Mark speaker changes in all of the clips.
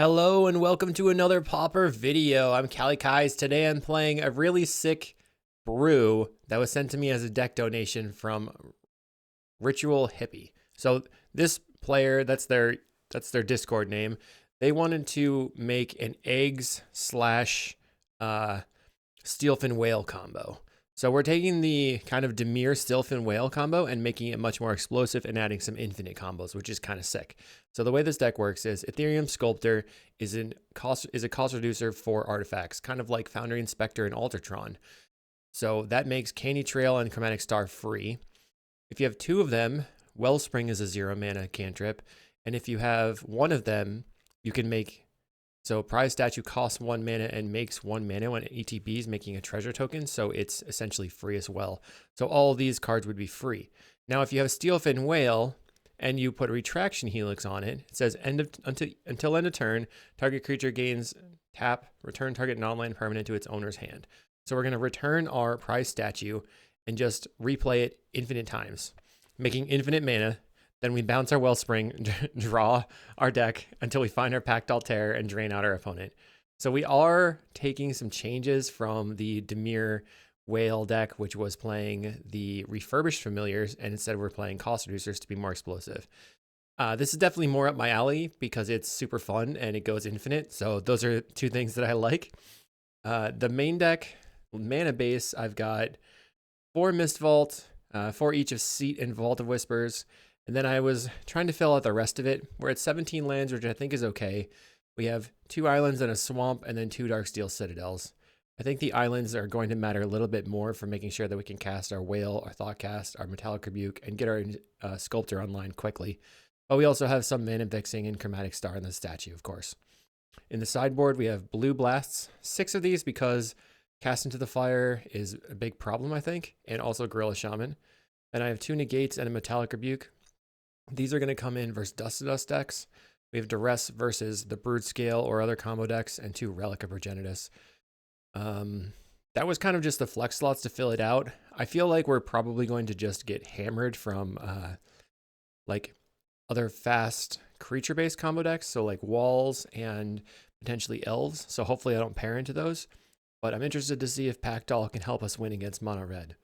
Speaker 1: Hello and welcome to another Pauper video. I'm Kalikaiz. Today I'm playing a really sick brew that was sent to me as a deck donation from Ritual Hippie. So this player, that's their Discord name. They wanted to make an eggs slash Steelfin Whale combo. So we're taking the kind of Dimir Steelfin Whale combo and making it much more explosive and adding some infinite combos, which is kind of sick. So the way this deck works is Etherium Sculptor is a cost reducer for artifacts, kind of like Foundry Inspector and Altertron. So that makes Candy Trail and Chromatic Star free. If you have two of them, Wellspring is a 0 mana cantrip. And if you have one of them, you can make... So prize statue costs 1 mana and makes 1 mana when ETBs, making a treasure token, so it's essentially free as well. So all of these cards would be free. Now if you have a Steelfin Whale and you put Retraction Helix on it, it says until end of turn, target creature gains tap, return target non-land permanent to its owner's hand. So we're going to return our prize statue and just replay it infinite times, making infinite mana. Then we bounce our Wellspring, draw our deck until we find our Pactdoll Terror and drain out our opponent. So we are taking some changes from the Dimir Whale deck, which was playing the refurbished familiars, and instead we're playing cost reducers to be more explosive. This is definitely more up my alley because it's super fun and it goes infinite. So those are two things that I like. The main deck, mana base, I've got 4 Mist Vault, 4 each of Seat and Vault of Whispers. And then I was trying to fill out the rest of it. We're at 17 lands, which I think is okay. We have 2 islands and a swamp, and then 2 Darksteel Citadels. I think the islands are going to matter a little bit more for making sure that we can cast our Whale, our Thoughtcast, our Metallic Rebuke, and get our Sculptor online quickly. But we also have some Mana Vixing and Chromatic Star in the statue, of course. In the sideboard, we have Blue Blasts. 6 of these because Cast into the Fire is a big problem, I think, and also Gorilla Shaman. Then I have 2 Negates and a Metallic Rebuke. These are going to come in versus Dust to Dust decks. We have Duress versus the Brood Scale or other combo decks, and 2 Relic of Progenitus. That was kind of just the flex slots to fill it out. I feel like we're probably going to just get hammered from like other fast creature-based combo decks, so like Walls and potentially Elves. So hopefully I don't pair into those. But I'm interested to see if Pactdoll can help us win against Mono Red.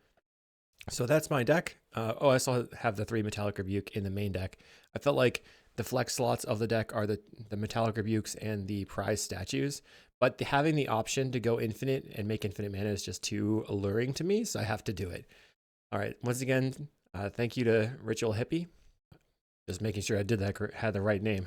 Speaker 1: So that's my deck. I also have the 3 Metallic Rebuke in the main deck. I felt like the flex slots of the deck are the Metallic Rebukes and the prize statues, but having the option to go infinite and make infinite mana is just too alluring to me, so I have to do it. All right, once again, thank you to Ritual Hippie. Just making sure I did that, had the right name.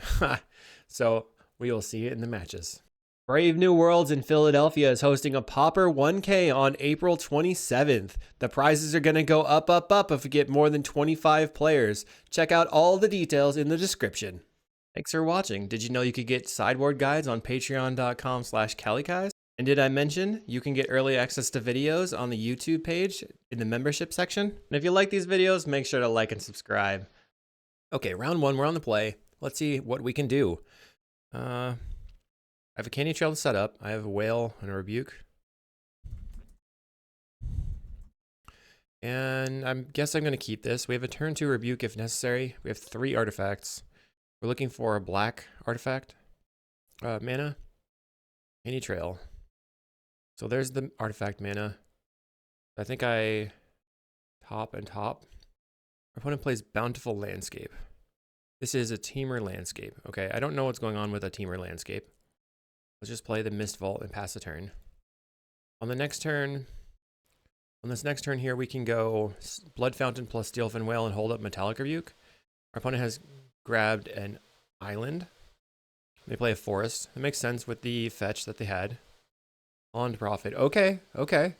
Speaker 1: So we will see you in the matches. Brave New Worlds in Philadelphia is hosting a Pauper 1K on April 27th. The prizes are going to go up, up, up if we get more than 25 players. Check out all the details in the description. Thanks for watching. Did you know you could get sideboard guides on patreon.com/Kalikaiz? And did I mention you can get early access to videos on the YouTube page in the membership section? And if you like these videos, make sure to like and subscribe. Okay, round 1, we're on the play. Let's see what we can do. I have a Candy Trail set up. I have a Whale and a Rebuke. And I guess I'm going to keep this. We have a turn 2 Rebuke if necessary. We have 3 artifacts. We're looking for a black artifact. Mana. Candy Trail. So there's the artifact mana. I think I top and top. Our opponent plays Bountiful Landscape. This is a Temur Landscape. Okay, I don't know what's going on with a Temur Landscape. Let's just play the Mist Vault and pass the turn. On this next turn here, we can go Blood Fountain plus Steelfin Whale and hold up Metallic Rebuke. Our opponent has grabbed an island. They play a forest. It makes sense with the fetch that they had. On to profit. Okay, okay.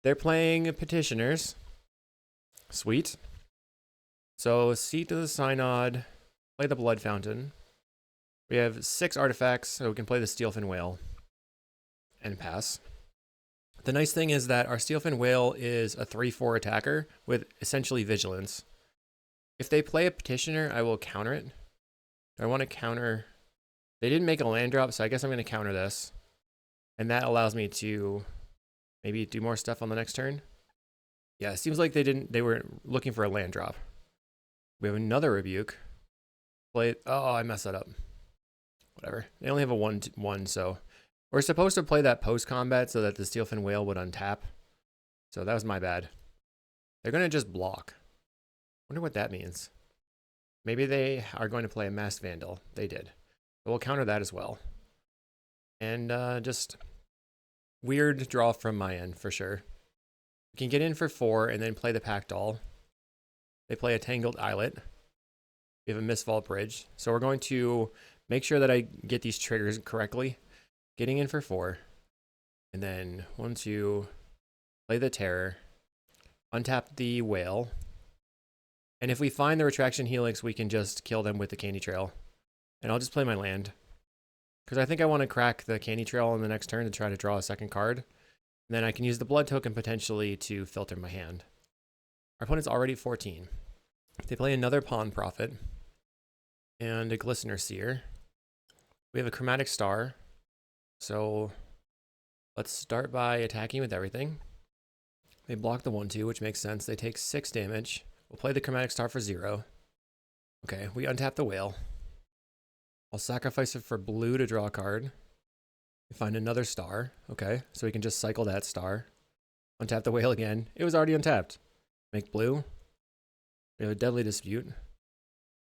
Speaker 1: They're playing Petitioners. Sweet. So Seat to the Synod. Play the Blood Fountain. We have 6 artifacts, so we can play the Steelfin Whale and pass. The nice thing is that our Steelfin Whale is a 3/4 attacker with essentially vigilance. If they play a Petitioner, I will counter it. I want to counter... They didn't make a land drop, so I guess I'm going to counter this. And that allows me to maybe do more stuff on the next turn. Yeah, it seems like they were looking for a land drop. We have another Rebuke. Play... Oh, I messed that up. whatever. They only have a 1/1, so we're supposed to play that post-combat so that the Steelfin Whale would untap. So that was my bad. They're going to just block. Wonder what that means. Maybe they are going to play a Masked Vandal. They did. But we'll counter that as well. And just weird draw from my end for sure. We can get in for 4 and then play the Pactdoll. They play a Tangled Islet. We have a Mistvault Bridge. So we're going to make sure that I get these triggers correctly. Getting in for 4. And then 1, 2, play the Terror. Untap the Whale. And if we find the Retraction Helix, we can just kill them with the Candy Trail. And I'll just play my land. Because I think I want to crack the Candy Trail on the next turn to try to draw a second card. And then I can use the blood token potentially to filter my hand. Our opponent's already 14. They play another Pawn Prophet. And a Glistener Seer. We have a Chromatic Star. So let's start by attacking with everything. They block the 1/2, which makes sense. They take 6 damage. We'll play the Chromatic Star for 0. Okay, we untap the Whale. I'll sacrifice it for blue to draw a card. We find another star. Okay, so we can just cycle that star. Untap the Whale again. It was already untapped. Make blue. We have a Deadly Dispute.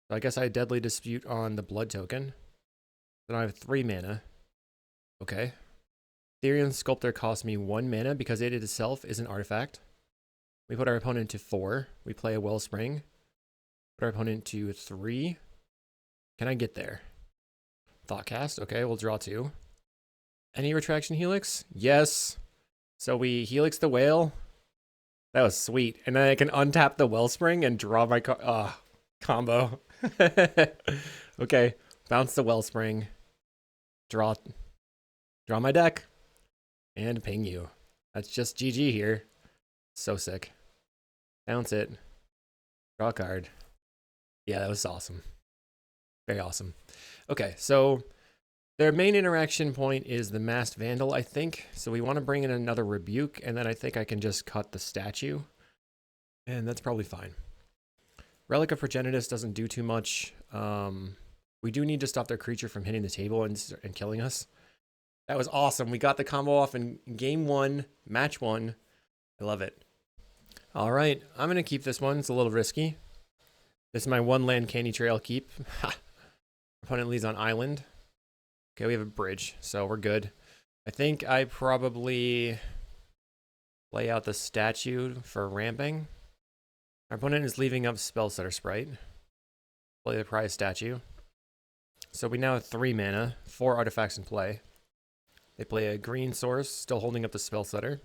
Speaker 1: So I guess I Deadly Dispute on the blood token. Then I have 3 mana. Okay. Etherium Sculptor costs me 1 mana because it itself is an artifact. We put our opponent to 4. We play a Wellspring. Put our opponent to 3. Can I get there? Thoughtcast. Okay, we'll draw 2. Any Retraction Helix? Yes. So we Helix the Whale. That was sweet. And then I can untap the Wellspring and draw my combo. Okay, bounce the Wellspring. Draw my deck. And ping you. That's just GG here. So sick. Bounce it. Draw a card. Yeah, that was awesome. Very awesome. Okay, so their main interaction point is the Masked Vandal, I think. So we want to bring in another Rebuke, and then I think I can just cut the statue. And that's probably fine. Relic of Progenitus doesn't do too much. We do need to stop their creature from hitting the table and killing us. That was awesome. We got the combo off in game 1, match 1. I love it. All right, I'm going to keep this one. It's a little risky. This is my 1-land Candy Trail keep. Opponent leads on island. Okay, we have a bridge, so we're good. I think I probably lay out the statue for ramping. Our opponent is leaving up Spellsetter Sprite. Play the prize statue. So we now have 3 mana, 4 artifacts in play. They play a green source, still holding up the Spellsetter.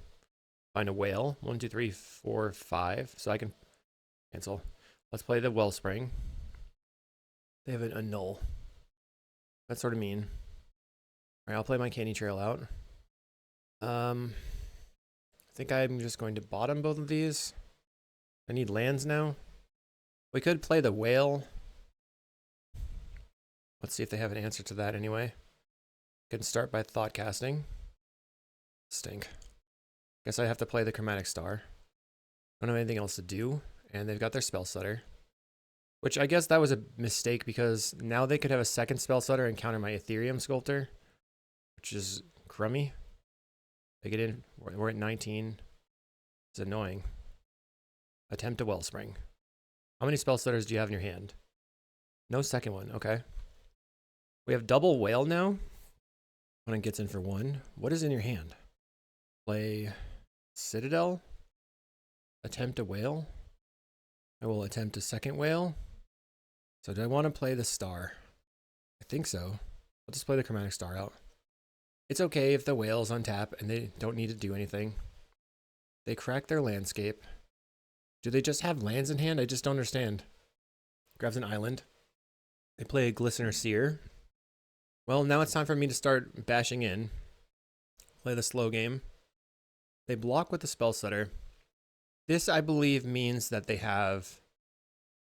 Speaker 1: Find a Whale. 1, 2, 3, 4, 5. So I can cancel. Let's play the Wellspring. They have an annul. That's sort of mean. Alright, I'll play my Candy Trail out. I think I'm just going to bottom both of these. I need lands now. We could play the Whale. Let's see if they have an answer to that anyway. Can start by thought casting. Stink. Guess I have to play the Chromatic Star. Don't have anything else to do. And they've got their Spellsetter. Which I guess that was a mistake because now they could have a second Spellsetter and counter my Etherium Sculptor. Which is crummy. They get in. We're at 19. It's annoying. Attempt a Wellspring. How many Spellsetters do you have in your hand? No second one. Okay. We have double Whale now. Opponent gets in for 1. What is in your hand? Play Citadel. Attempt a Whale. I will attempt a second Whale. So do I want to play the Star? I think so. I'll just play the Chromatic Star out. It's okay if the Whale's untap and they don't need to do anything. They crack their landscape. Do they just have lands in hand? I just don't understand. Grabs an island. They play a Glistener Seer. Well, now it's time for me to start bashing in. Play the slow game. They block with the Spellsetter. This, I believe, means that they have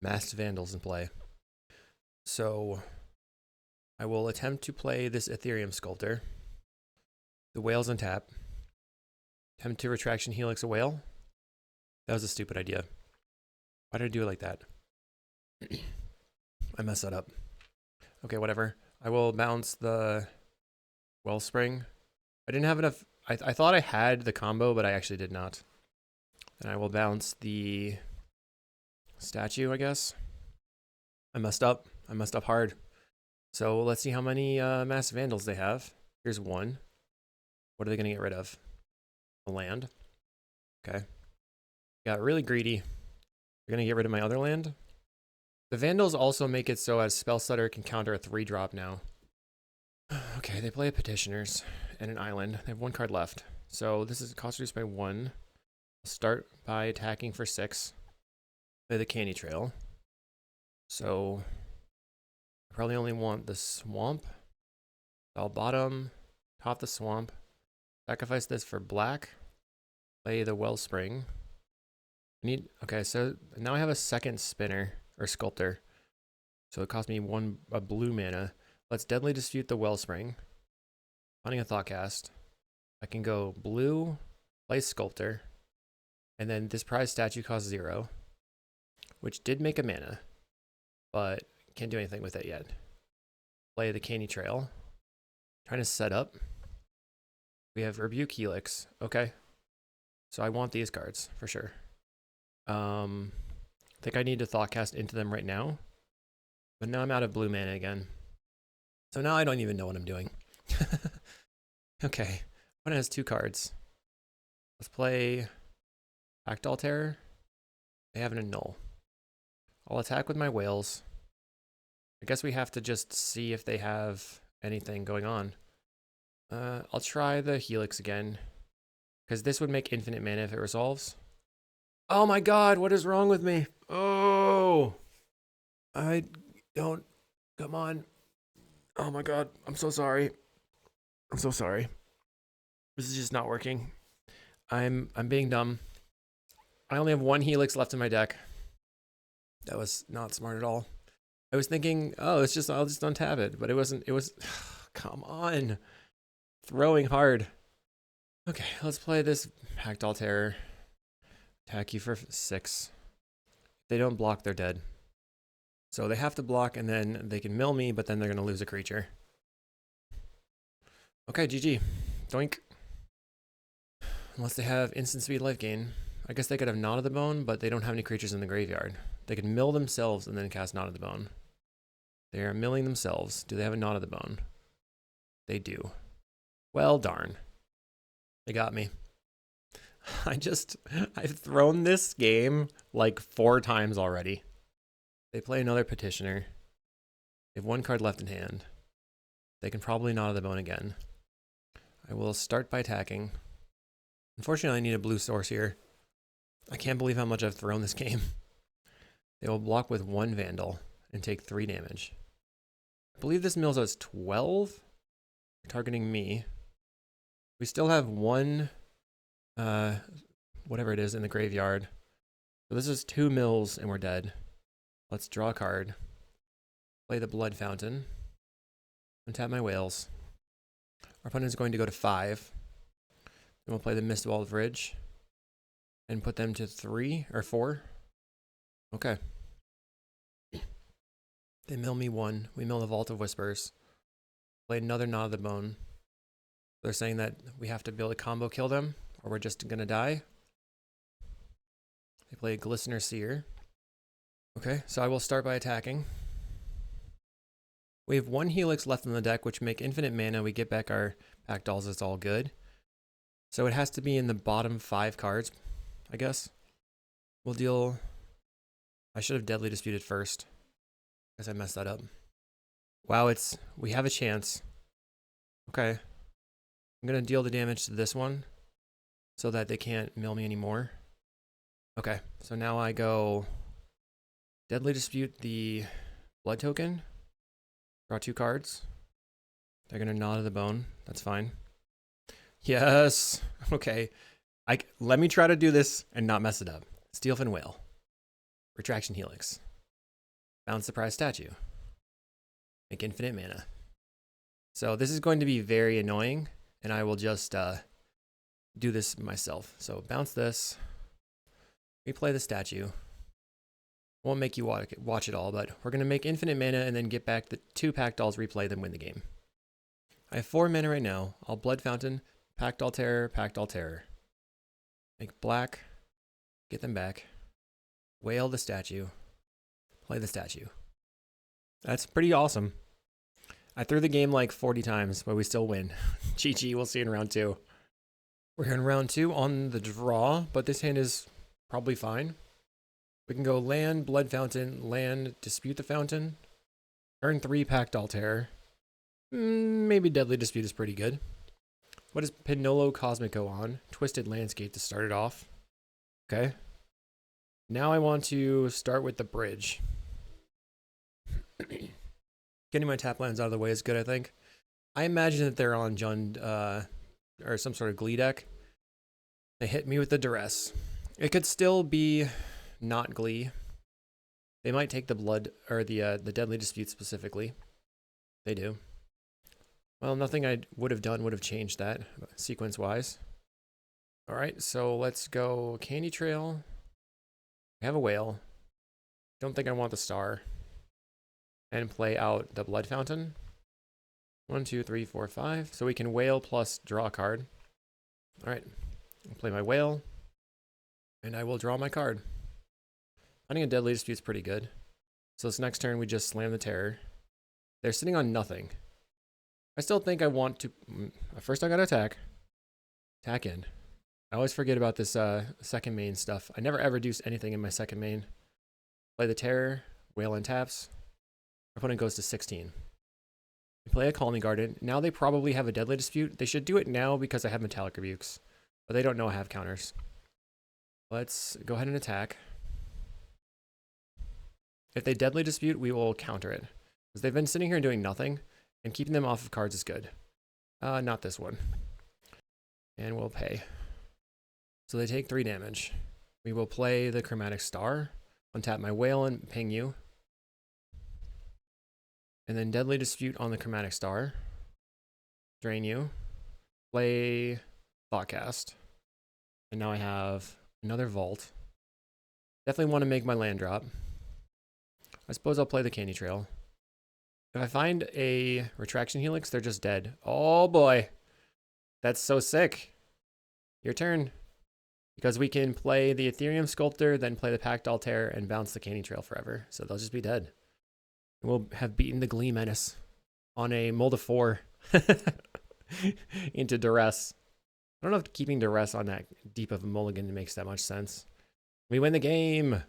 Speaker 1: Masked Vandals in play. So I will attempt to play this Etherium Sculptor. The Whale's untap. Attempt to Retraction Helix a Whale. That was a stupid idea. Why did I do it like that? I messed that up. Okay, whatever. I will bounce the Wellspring. I didn't have enough. I thought I had the combo, but I actually did not. And I will bounce the statue, I guess. I messed up. I messed up hard. So let's see how many Massive Vandals they have. Here's one. What are they going to get rid of? The land. Okay. Got really greedy. They're going to get rid of my other land. The Vandals also make it so as Spellstutter can counter a 3-drop now. Okay, they play a Petitioners and an Island. They have 1 card left. So this is cost reduced by 1. I'll start by attacking for 6. Play the Candy Trail. So I probably only want the Swamp. I'll bottom, top the Swamp. Sacrifice this for black. Play the Wellspring. Okay, so now I have a second spinner or sculptor. So it cost me a blue mana. Let's Deadly Dispute the Wellspring. Finding a Thoughtcast. I can go blue, play sculptor, and then this prize statue costs 0, which did make a mana, but can't do anything with it yet. Play the Candy Trail. Trying to set up. We have Rebuke Helix. Okay. So I want these cards for sure. I think I need to Thoughtcast into them right now. But now I'm out of blue mana again. So now I don't even know what I'm doing. Okay. One has 2 cards. Let's play Pactdoll Terror. They have an Annul. I'll attack with my whales. I guess we have to just see if they have anything going on. I'll try the Helix again. Because this would make infinite mana if it resolves. Oh my god, what is wrong with me? Oh! I don't... Come on. Oh my god, I'm so sorry. I'm so sorry. This is just not working. I'm being dumb. I only have 1 Helix left in my deck. That was not smart at all. I was thinking, oh, I'll just untap it, but it wasn't. It was, come on. Throwing hard. Okay, let's play this Pactdoll Terror. Attack you for 6. If they don't block, they're dead. So they have to block, and then they can mill me, but then they're going to lose a creature. Okay, GG. Doink. Unless they have instant speed life gain. I guess they could have Knot of the Bone, but they don't have any creatures in the graveyard. They could mill themselves and then cast Knot of the Bone. They are milling themselves. Do they have a Knot of the Bone? They do. Well, darn. They got me. I've thrown this game like 4 times already. They play another Petitioner. They have 1 card left in hand. They can probably Knot of the Bone again. I will start by attacking. Unfortunately, I need a blue source here. I can't believe how much I've thrown this game. They will block with 1 Vandal and take 3 damage. I believe this mills us 12. Targeting me. We still have 1, whatever it is, in the graveyard. So this is 2 mills and we're dead. Let's draw a card. Play the Blood Fountain. Untap my whales. Our opponent is going to go to 5. Then we'll play the Mistwall Bridge. And put them to 3 or 4. Okay. They mill me 1. We mill the Vault of Whispers. Play another Knot of the Bone. They're saying that we have to build a combo kill them, or we're just gonna die. They play a Glistener Seer. Okay, so I will start by attacking. We have 1 Helix left in the deck, which make infinite mana. We get back our Pactdolls, it's all good. So it has to be in the bottom 5 cards, I guess. We'll deal... I should have Deadly Disputed first. I guess I messed that up. Wow, we have a chance. Okay. I'm going to deal the damage to this one so that they can't mill me anymore. Okay, so now I go Deadly Dispute the Blood Token. Draw 2 cards. They're going to Knot of the Bone. That's fine. Yes. Okay. Let me try to do this and not mess it up. Steelfin Whale. Retraction Helix. Bounce the prize statue. Make infinite mana. So this is going to be very annoying, and I will just do this myself. So bounce this. Replay the statue. Won't make you watch it all, but we're going to make infinite mana and then get back the 2 Pactdolls, replay them, win the game. I have 4 mana right now. I'll Blood Fountain, Pactdoll Terror, Pactdoll Terror. Make black, get them back. Whale the statue. Play the statue. That's pretty awesome. I threw the game like 40 times, but we still win. GG, we'll see you in round 2. We're here in round 2 on the draw, but this hand is probably fine. We can go land, Blood Fountain, land, Dispute the Fountain. Turn 3, Pactdoll Terror. Maybe Deadly Dispute is pretty good. What does Pinolo Cosmic go on? Twisted Landscape to start it off. Okay. Now I want to start with the bridge. Getting my tap lands out of the way is good, I think. I imagine that they're on Jund, or some sort of Glee deck. They hit me with the Duress. It could still be not Glee. They might take the blood, or the Deadly Dispute specifically. They do. Well, nothing I would have done would have changed that, sequence-wise. Alright, so let's go Candy Trail. I have a whale. Don't think I want the star. And play out the Blood Fountain. 1, 2, 3, 4, 5. So we can whale plus draw a card. Alright, I'll play my whale. And I will draw my card. I think a Deadly Dispute is pretty good. So this next turn we just slam the terror. They're sitting on nothing. I still think I want to... First I gotta attack. Attack in. I always forget about this second main stuff. I never ever do anything in my second main. Play the terror. Whale and taps. Our opponent goes to 16. We play a Colony Garden. Now they probably have a Deadly Dispute. They should do it now because I have Metallic Rebukes. But they don't know I have counters. Let's go ahead and attack. If they Deadly Dispute, we will counter it. Because they've been sitting here doing nothing. And keeping them off of cards is good. Not this one. And we'll pay. So they take 3 damage. We will play the Chromatic Star. Untap my whale and ping you. And then Deadly Dispute on the Chromatic Star. Drain you. Play Thoughtcast. And now I have another Vault. Definitely want to make my land drop. I suppose I'll play the Candy Trail. If I find a Retraction Helix, they're just dead. Oh boy. That's so sick. Your turn. Because we can play the Etherium Sculptor, then play the Pactdoll Terror, and bounce the Candy Trail forever. So they'll just be dead. We'll have beaten the Glee Menace on a mold of 4 into Duress. I don't know if keeping Duress on that deep of a mulligan makes that much sense. We win the game.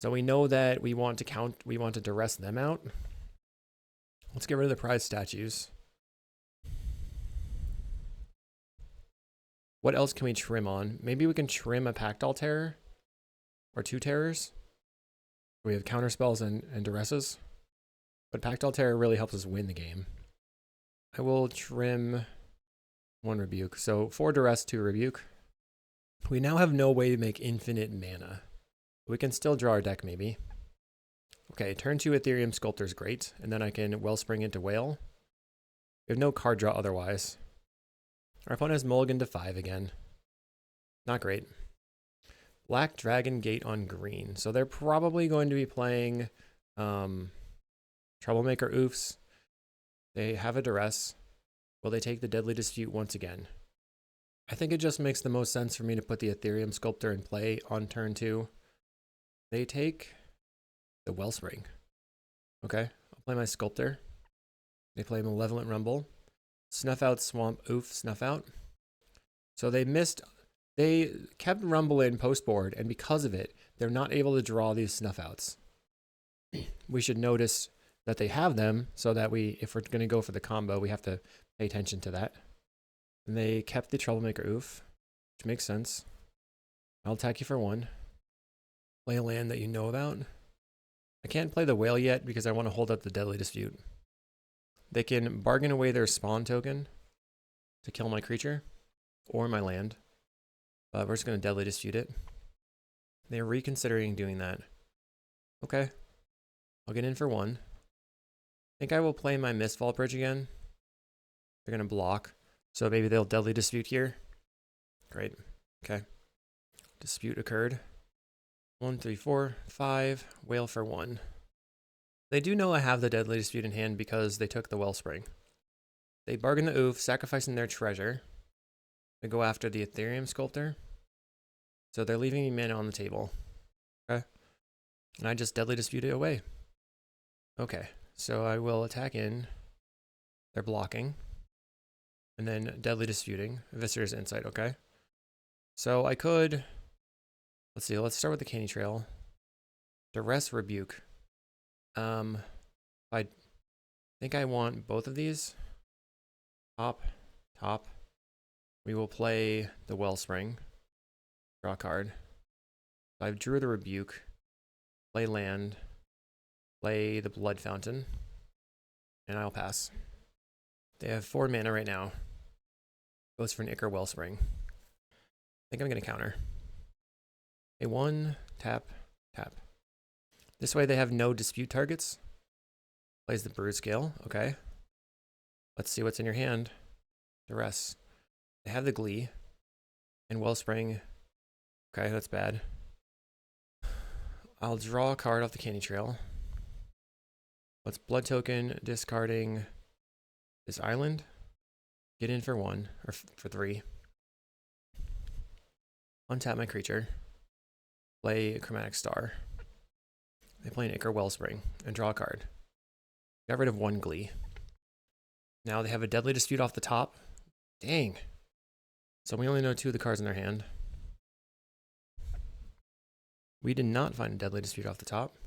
Speaker 1: So we know that we want to Duress them out. Let's get rid of the prize statues. What else can we trim on? Maybe we can trim a Pactdoll Terror or 2 terrors. We have counter spells and Duresses. But Pactdoll Terror really helps us win the game. I will trim 1 Rebuke. So 4 Duress, 2 Rebuke. We now have no way to make infinite mana. We can still draw our deck maybe. Okay, turn 2 Etherium Sculptor is great. And then I can Wellspring into Whale. We have no card draw otherwise. Our opponent has mulligan to 5 again. Not great. Black Dragon Gate on green. So they're probably going to be playing Troublemaker Oofs. They have a Duress. Will they take the Deadly Dispute once again? I think it just makes the most sense for me to put the Etherium Sculptor in play on turn 2. They take the Wellspring. Okay, I'll play my Sculptor. They play Malevolent Rumble. Snuff out Swamp Oof, Snuff out. So they kept Rumble in post board, and because of it, they're not able to draw these Snuff outs. We should notice that they have them so that if we're going to go for the combo, we have to pay attention to that. And they kept the Troublemaker Oof, which makes sense. I'll attack you for 1. Play a land that you know about. I can't play the Whale yet because I want to hold up the Deadly Dispute. They can bargain away their spawn token to kill my creature or my land. But we're just going to Deadly Dispute it. They're reconsidering doing that. Okay. I'll get in for 1. I think I will play my Mistvault Bridge again. They're going to block. So maybe they'll Deadly Dispute here. Great. Okay. Dispute occurred. 1, 3, 4, 5. Whale for 1. They do know I have the Deadly Dispute in hand because they took the Wellspring. They bargain the oof, sacrificing their treasure. They go after the Etherium Sculptor. So they're leaving me mana on the table. Okay. And I just Deadly Dispute it away. Okay. So I will attack in. They're blocking. And then Deadly Disputing. Viscer's Insight, okay. So I could... Let's see, let's start with the Canny Trail. Duress Rebuke. I think I want both of these. Top. We will play the Wellspring. Draw a card. I drew the Rebuke. Play land. Play the Blood Fountain. And I'll pass. They have 4 mana right now. Goes for an Ichor Wellspring. I think I'm going to counter. A 1, tap. This way they have no dispute targets. Plays the Brood Scale, okay. Let's see what's in your hand. Duress. They have the Glee. And Wellspring. Okay, that's bad. I'll draw a card off the Canny Trail. Let's Blood Token, discarding this island. Get in for 1, or for 3. Untap my creature. Play a Chromatic Star. They play an Ichor Wellspring and draw a card. Got rid of 1 Glee. Now they have a Deadly Dispute off the top. Dang. So we only know 2 of the cards in their hand. We did not find a Deadly Dispute off the top.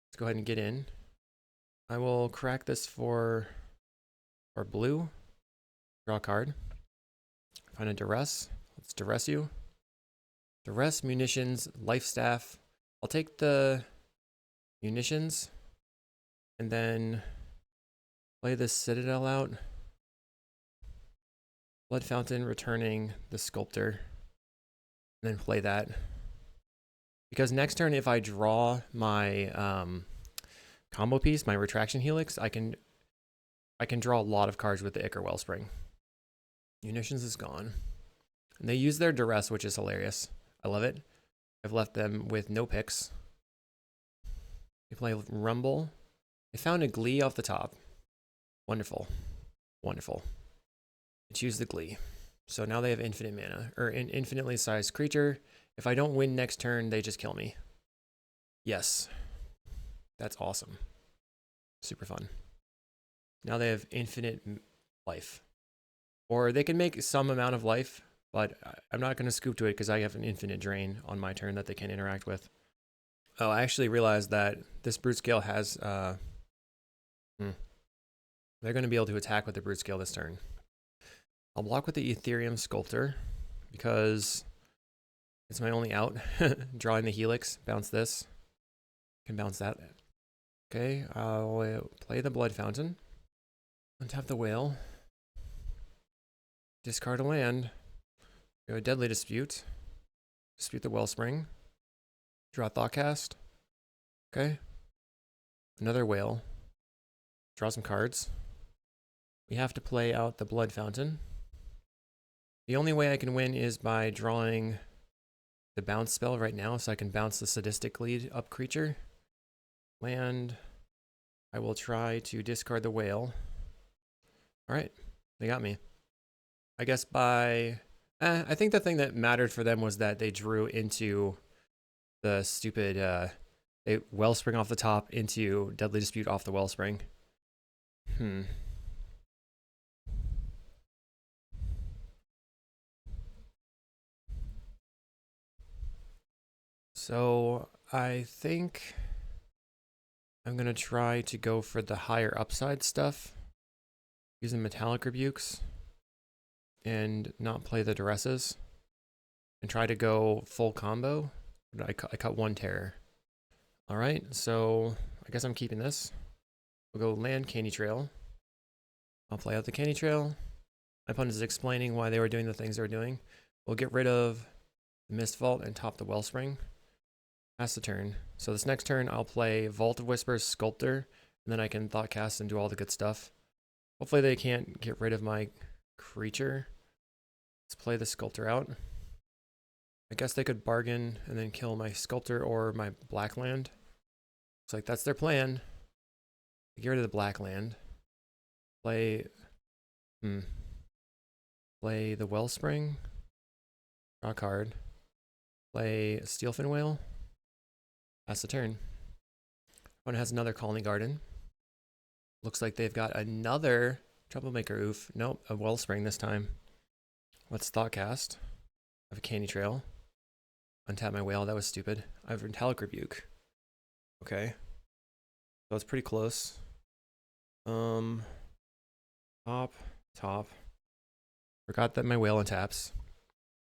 Speaker 1: Let's go ahead and get in. I will crack this for blue. Draw a card. Find a Duress. Let's Duress you. Duress, Munitions, Life Staff. I'll take the Munitions and then play the Citadel out. Blood Fountain, returning the Sculptor. And then play that. Because next turn, if I draw my combo piece, my Retraction Helix, I can draw a lot of cards with the Ichor Wellspring. Munitions is gone. And they use their Duress, which is hilarious. I love it. I've left them with no picks. They play Rumble. They found a Glee off the top. Wonderful. Wonderful. They choose the Glee. So now they have infinite mana, or an infinitely sized creature. If I don't win next turn, they just kill me. Yes. That's awesome. Super fun. Now they have infinite life. Or they can make some amount of life, but I'm not going to scoop to it because I have an infinite drain on my turn that they can interact with. Oh, I actually realized that this Brute Scale has... They're going to be able to attack with the Brute Scale this turn. I'll block with the Etherium Sculptor because it's my only out. Drawing the Helix, bounce this. Can bounce that. Okay, I'll play the Blood Fountain. Untap the Whale. Discard a land. Go Deadly Dispute. Dispute the Wellspring. Draw Thoughtcast. Okay. Another Whale. Draw some cards. We have to play out the Blood Fountain. The only way I can win is by drawing the bounce spell right now, so I can bounce the Sadistic Lead up creature. Land. I will try to discard the Whale. Alright, they got me. I guess by... I think the thing that mattered for them was that they drew into the stupid Wellspring off the top into Deadly Dispute off the Wellspring. So I think I'm going to try to go for the higher upside stuff, using Metallic Rebukes, and not play the Duresses, and try to go full combo. I cut 1 terror. Alright, so I guess I'm keeping this. We'll go land Canny Trail. I'll play out the Canny Trail. My opponent is explaining why they were doing the things they were doing. We'll get rid of the Mist Vault and top the Wellspring. Pass the turn. So this next turn, I'll play Vault of Whispers Sculptor, and then I can Thoughtcast and do all the good stuff. Hopefully they can't get rid of my creature. Let's play the Sculptor out. I guess they could bargain and then kill my Sculptor or my black land. Looks like that's their plan. Get rid of the black land. Play the Wellspring. Draw a card. Play Steelfin Whale. Pass the turn. One has another Colony Garden. Looks like they've got another Troublemaker Oof. Nope, a Wellspring this time. Let's Thoughtcast. I have a Candy Trail. Untap my whale. That was stupid. I have Metallic Rebuke. Okay. So it's pretty close. Top. Forgot that my whale untaps.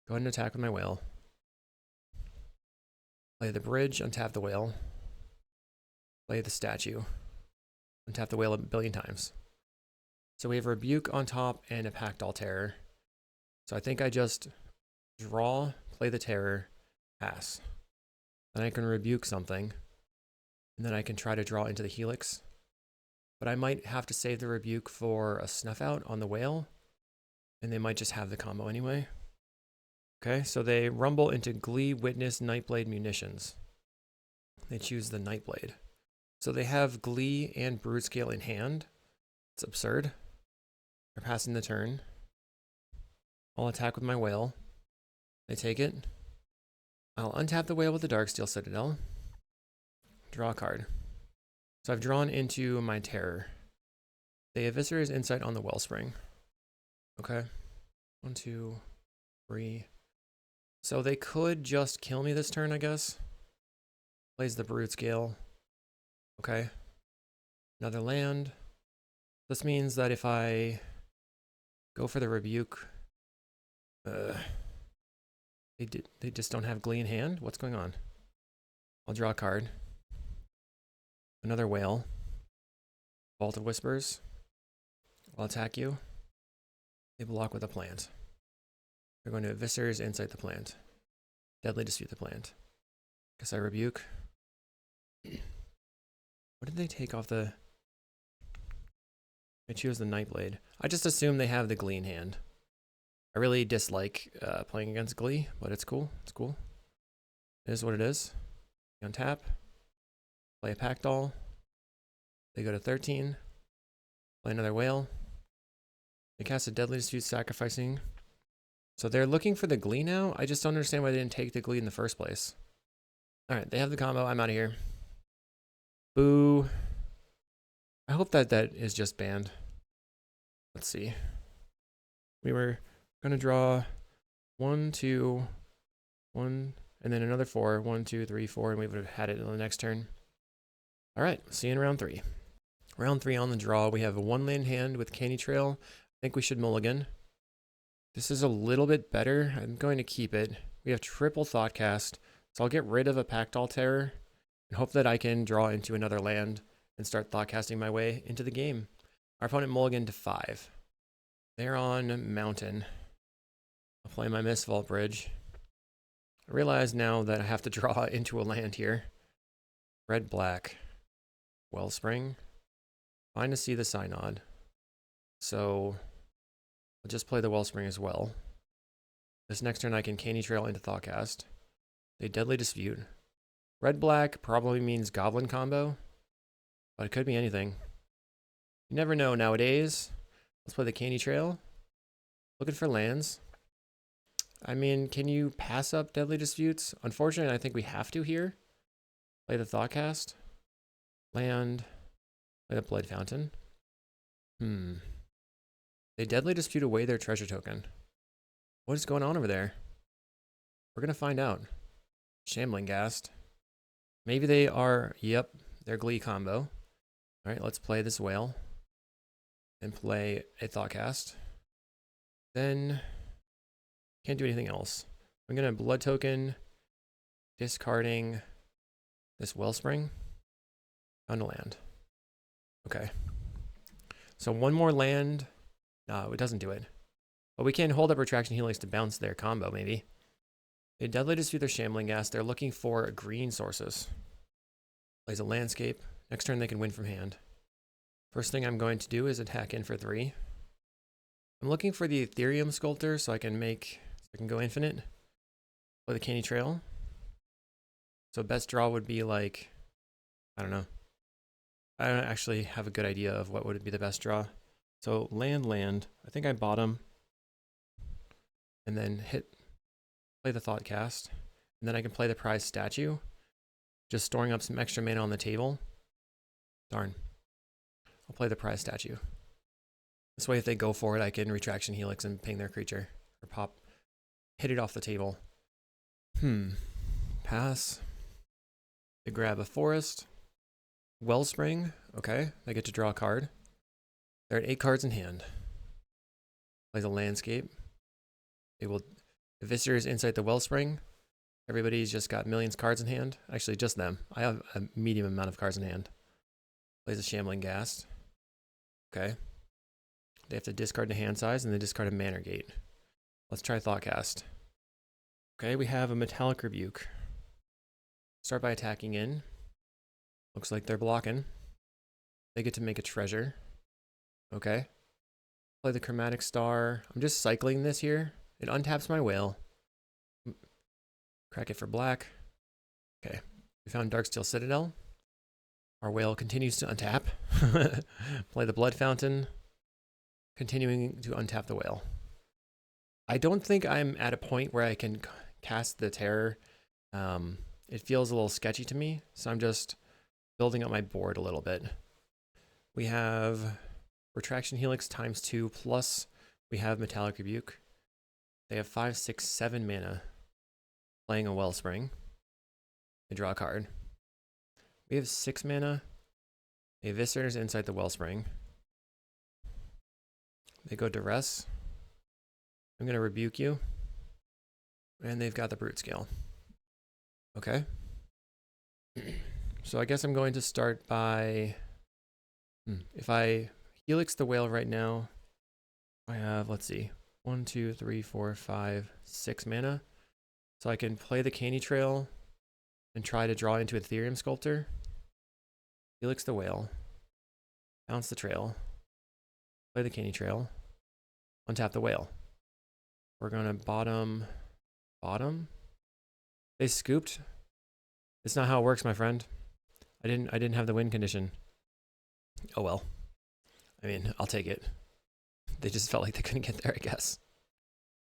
Speaker 1: Go ahead and attack with my whale. Play the bridge, untap the whale. Play the statue. Untap the whale a billion times. So we have a Rebuke on top and a Pactdoll Terror. So I think I just draw, play the Terror, pass. Then I can Rebuke something. And then I can try to draw into the Helix. But I might have to save the Rebuke for a Snuff Out on the whale. And they might just have the combo anyway. Okay, so they rumble into Glee, Witness, Nightblade, Munitions. They choose the Nightblade. So they have Glee and Brood-Scale in hand. It's absurd. They're passing the turn. I'll attack with my whale. They take it. I'll untap the whale with the Darksteel Citadel. Draw a card. So I've drawn into my Terror. They Eviscerator's Insight on the Wellspring. Okay. 1, 2, 3. So they could just kill me this turn, I guess. Plays the Brood-Scale. Okay. Another land. This means that if I go for the Rebuke, they just don't have Glee in hand? What's going on? I'll draw a card. Another whale. Vaulted Whispers. I'll attack you. They block with a plant. They're going to Eviscerator's Insight the plant. Deadly Dispute the plant. Guess I Rebuke. What did they take off the... I choose the Nightblade. I just assume they have the Glee in hand. I really dislike playing against Glee, but it's cool. It's cool. It is what it is. Untap. Play a Pactdoll. They go to 13. Play another whale. They cast a Deadly Dispute, sacrificing. So they're looking for the Glee now? I just don't understand why they didn't take the Glee in the first place. Alright, they have the combo. I'm out of here. Boo. I hope that is just banned. Let's see. We were going to draw 1, 2, 1, and then another 4. 1, 2, 3, 4, and we would have had it on the next turn. Alright, see you in round 3. Round 3 on the draw, we have a 1-land hand with Candy Trail. I think we should mulligan. This is a little bit better. I'm going to keep it. We have triple Thoughtcast, so I'll get rid of a Pactdoll Terror and hope that I can draw into another land and start Thoughtcasting my way into the game. Our opponent mulligan to 5. They're on Mountain. I'll play my Mistvault Bridge. I realize now that I have to draw into a land here. Red-black. Wellspring. Fine to see the Synod. So I'll just play the Wellspring as well. This next turn I can Candy Trail into Thoughtcast. They Deadly Dispute. Red-black probably means Goblin combo, but it could be anything. You never know nowadays. Let's play the Candy Trail. Looking for lands. I mean, can you pass up Deadly Disputes? Unfortunately, I think we have to here. Play the Thoughtcast. Land. Play the Blood Fountain. They Deadly Dispute away their treasure token. What is going on over there? We're going to find out. Shambling Ghast. Maybe they are, yep, they're Glee combo. Alright, let's play this whale. And play a Thoughtcast. Then, can't do anything else. I'm going to Blood Token, discarding this Wellspring. Found a land. Okay. So one more land. No, it doesn't do it. But we can hold up Retraction Helix to bounce their combo, maybe. They Deadly Dispute their Shambling Ghast. They're looking for green sources. Plays a Landscape. Next turn they can win from hand. First thing I'm going to do is attack in for 3. I'm looking for the Etherium Sculptor so I can go infinite. Play the Canny Trail. So best draw would be like, I don't know. I don't actually have a good idea of what would be the best draw. So land. I think I bottom. And then play the Thoughtcast. And then I can play the prize statue. Just storing up some extra mana on the table. Darn. I'll play the prize statue. This way if they go for it, I can Retraction Helix and ping their creature. Or hit it off the table. Pass. They grab a forest. Wellspring. Okay, they get to draw a card. They're at 8 cards in hand. Plays a landscape. They will Viscer's Insight the Wellspring. Everybody's just got millions of cards in hand. Actually, just them. I have a medium amount of cards in hand. Plays a Shambling Ghast. Okay. They have to discard the hand size and they discard a Manor Gate. Let's try Thoughtcast. Okay, we have a Metallic Rebuke. Start by attacking in. Looks like they're blocking. They get to make a treasure. Okay. Play the Chromatic Star. I'm just cycling this here. It untaps my whale. Crack it for black. Okay. We found Darksteel Citadel. Our whale continues to untap. Play the Blood Fountain. Continuing to untap the whale. I don't think I'm at a point where I can cast the terror. It feels a little sketchy to me, so I'm just building up my board a little bit. We have Retraction Helix ×2 plus we have Metallic Rebuke. They have 5, 6, 7 mana. Playing a Wellspring. They draw a card. We have 6 mana. They Viscer's Insight the Wellspring. They go Duress. I'm going to rebuke you. And they've got the Brute Scale. Okay. So I guess I'm going to start by... If I Helix the Whale right now, I have, let's see, 1, 2, 3, 4, 5, 6 mana. So I can play the Canny Trail and try to draw into Etherium Sculptor. Helix the Whale. Bounce the Trail. Play the Canny Trail. Untap the Whale. We're going to bottom. They scooped. It's not how it works, my friend. I didn't have the win condition. Oh well. I mean, I'll take it. They just felt like they couldn't get there, I guess.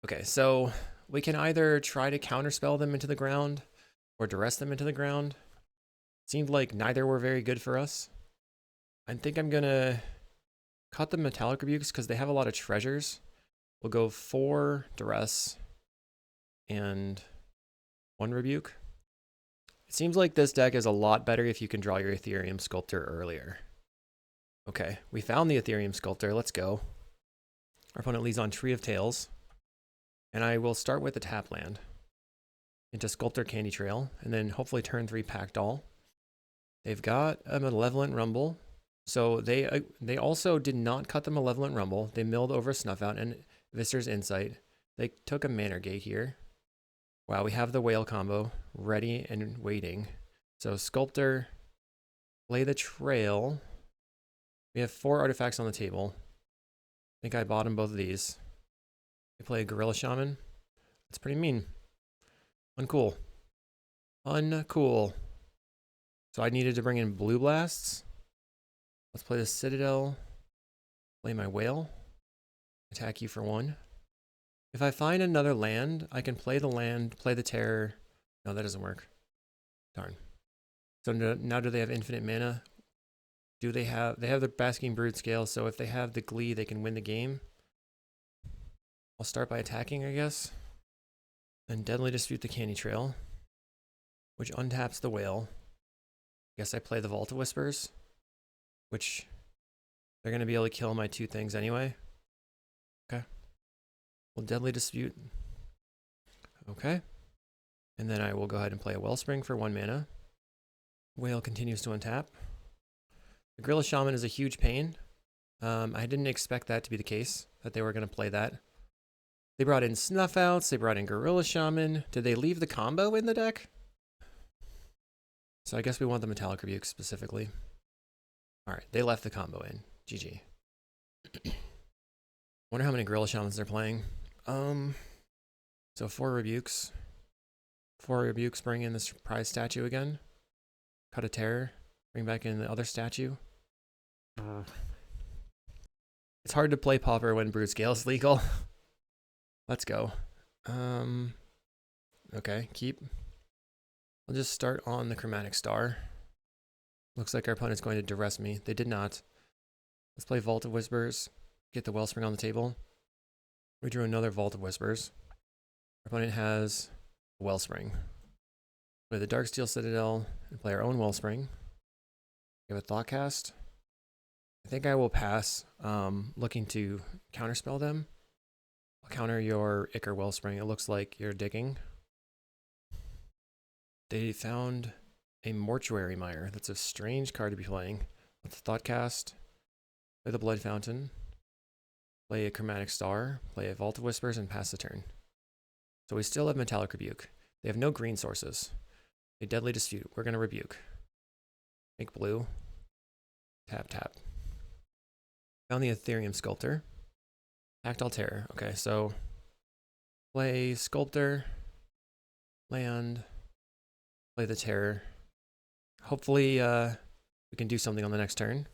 Speaker 1: Okay, so we can either try to counterspell them into the ground or duress them into the ground. Seemed like neither were very good for us. I think I'm gonna cut the Metallic Rebukes because they have a lot of treasures. We'll go 4 duress and 1 rebuke. It seems like this deck is a lot better if you can draw your Etherium Sculptor earlier. Okay, we found the Etherium Sculptor. Let's go. Our opponent leads on Tree of Tails. And I will start with the tap land into Sculptor Candy Trail, and then hopefully turn 3 Pactdoll. They've got a Malevolent Rumble. So they also did not cut the Malevolent Rumble. They milled over Snuff Out and Viscer's Insight. They took a Manor Gate here. Wow, we have the Whale Combo ready and waiting. So Sculptor, play the Trail. We have 4 artifacts on the table. I think I bottom both of these. They play a Gorilla Shaman. That's pretty mean. Uncool. Uncool. So I needed to bring in Blue Blasts. Let's play the Citadel. Play my Whale. Attack you for 1. If I find another land, I can play the land, play the Terror. No, that doesn't work. Darn. So now do they have infinite mana? Do they have the Basking Brood Scale, so if they have the Glee, they can win the game. I'll start by attacking, I guess. Then Deadly Dispute the Candy Trail, which untaps the Whale. I guess I play the Vault of Whispers, which they're going to be able to kill my 2 things anyway. Okay. Well, Deadly Dispute. Okay. And then I will go ahead and play a Wellspring for 1 mana. Whale continues to untap. The Gorilla Shaman is a huge pain. I didn't expect that to be the case, that they were going to play that. They brought in Snuff Outs, they brought in Gorilla Shaman. Did they leave the combo in the deck? So I guess we want the Metallic Rebuke specifically. Alright, they left the combo in. GG. Wonder how many Gorilla Shamans they're playing. So 4 rebukes. 4 rebukes, bring in this prize statue again. Cut a terror, bring back in the other statue. It's hard to play Pauper when Brute Scale is legal. Let's go. Okay, keep. I'll just start on the Chromatic Star. Looks like our opponent's going to duress me. They did not. Let's play Vault of Whispers. Get the Wellspring on the table. We drew another Vault of Whispers. Our opponent has a Wellspring. Play the Darksteel Citadel and play our own Wellspring. We have a Thoughtcast. I think I will pass, looking to counterspell them. I'll counter your Ichor Wellspring. It looks like you're digging. They found a Mortuary Mire. That's a strange card to be playing. Let's Thoughtcast. Play the Blood Fountain. Play a Chromatic Star. Play a Vault of Whispers and pass the turn. So we still have Metallic Rebuke. They have no green sources. A Deadly Dispute. We're going to Rebuke. Make blue. Tap, tap. Found the Etherium Sculptor. Pactdoll Terror. Okay, so play Sculptor. Land. Play the Terror. Hopefully we can do something on the next turn.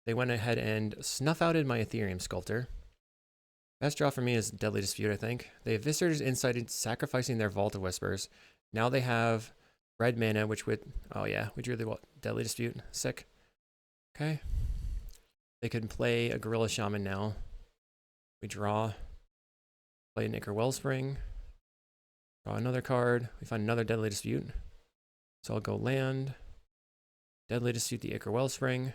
Speaker 1: They went ahead and snuff outed my Etherium Sculptor. Best draw for me is Deadly Dispute, I think. They have Visitors Insighted, sacrificing their Vault of Whispers. Now they have red mana, which would... Oh yeah, we drew the Deadly Dispute. Sick. Okay. They could play a Gorilla Shaman now. We draw. Play an Ichor Wellspring. Draw another card. We find another Deadly Dispute. So I'll go land. Deadly Dispute the Ichor Wellspring.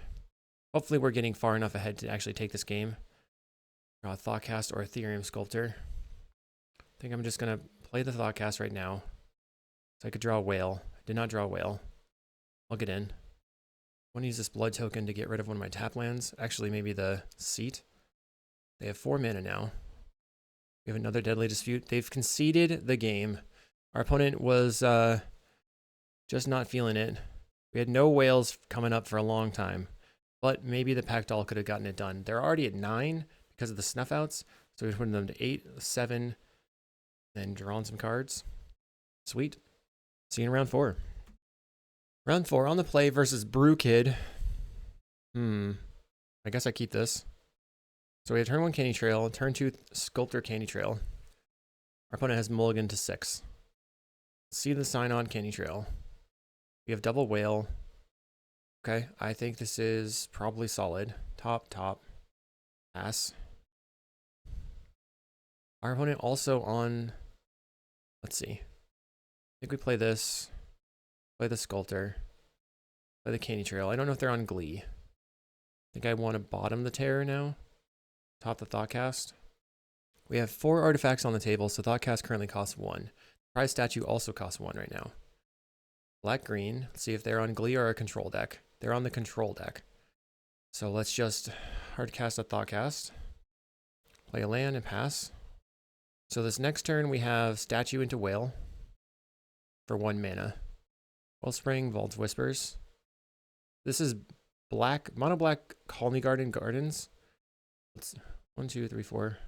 Speaker 1: Hopefully we're getting far enough ahead to actually take this game. Draw a Thoughtcast or Etherium Sculptor. I think I'm just going to play the Thoughtcast right now. So I could draw a whale. I did not draw a whale. I'll get in. I want to use this blood token to get rid of one of my tap lands. Actually, maybe the Seat. They have 4 mana now. We have another Deadly Dispute. They've conceded the game. Our opponent was just not feeling it. We had no whales coming up for a long time. But maybe the Pactdoll could have gotten it done. They're already at 9 because of the snuff outs. So we put them to 8, 7, and drawn some cards. Sweet. See you in round 4. Round 4 on the play versus Brew Kid. I guess I keep this. So we have turn 1 Candy Trail, turn 2 Sculptor Candy Trail. Our opponent has mulligan to 6. See the sign on Candy Trail. We have double whale. Okay, I think this is probably solid. Top, pass. Our opponent also on, let's see. I think we play this, play the Sculptor, play the Candy Trail. I don't know if they're on Glee. I think I want to bottom the Terror now. Top the Thoughtcast. We have 4 artifacts on the table, so Thoughtcast currently costs 1. Prize Statue also costs 1 right now. Black-green. Let's see if they're on Glee or a control deck. They're on the control deck. So let's just hardcast a Thoughtcast. Play a land and pass. So this next turn we have Statue into Whale for 1 mana. Wellspring, Vault of Whispers. This is black, mono black Colony Garden Gardens. Let's 1, 2, 3, 4.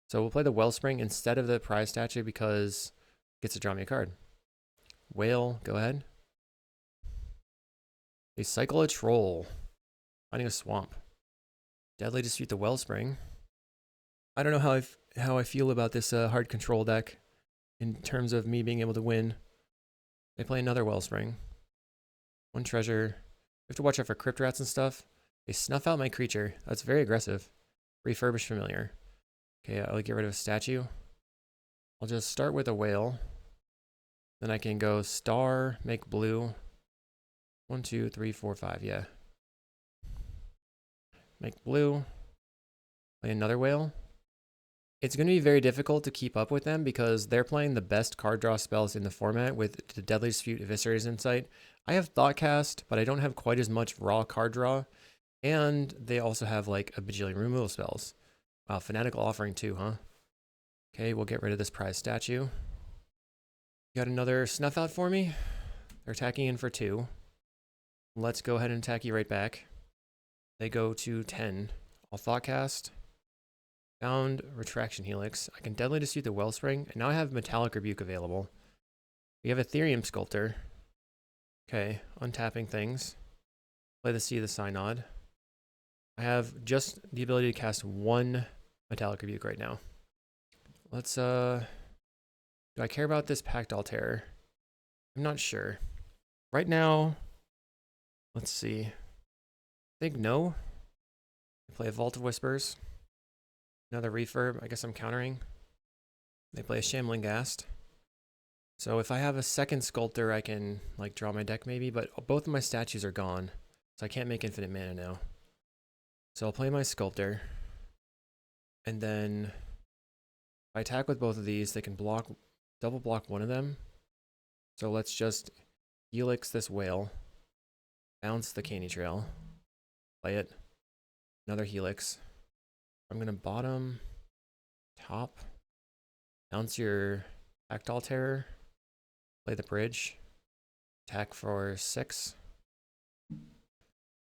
Speaker 1: So we'll play the Wellspring instead of the prize statue because it gets to draw me a card. Whale, go ahead. They cycle a troll. Finding a swamp. Deadly Dispute the Wellspring. I don't know how I feel about this hard control deck in terms of me being able to win. They play another Wellspring. 1 treasure. We have to watch out for Crypt Rats and stuff. They snuff out my creature. That's very aggressive. Refurbished Familiar. Okay, I'll get rid of a statue. I'll just start with a whale. Then I can go star, make blue. 1, 2, 3, 4, 5, yeah. Make blue. Play another whale. It's going to be very difficult to keep up with them because they're playing the best card draw spells in the format with the Deadly Dispute, Eviscerator's Insight. I have Thoughtcast, but I don't have quite as much raw card draw. And they also have like a bajillion removal spells. Wow, Fanatical Offering too, huh? Okay, we'll get rid of this prize statue. You got another snuff out for me? They're attacking in for 2. Let's go ahead and attack you right back. They go to 10. I'll Thoughtcast. Found Retraction Helix. I can Deadly Dispute the Wellspring, and now I have Metallic Rebuke available. We have Etherium Sculptor. Okay, untapping things. Play the Sea of the Synod. I have just the ability to cast one Metallic Rebuke right now. Let's, do I care about this Pactdoll Terror? I'm not sure. Right now, let's see. I think no. I play a Vault of Whispers. Another Refurb. I guess I'm countering. They play a Shambling Ghast. So if I have a second Sculptor, I can like draw my deck maybe, but both of my statues are gone. So I can't make infinite mana now. So I'll play my Sculptor. And then if I attack with both of these, they can block, double block one of them. So let's just Helix this whale. Bounce the Canny Trail. Play it. Another Helix. I'm gonna bottom, top, bounce your Pactdoll Terror, play the bridge, attack for 6.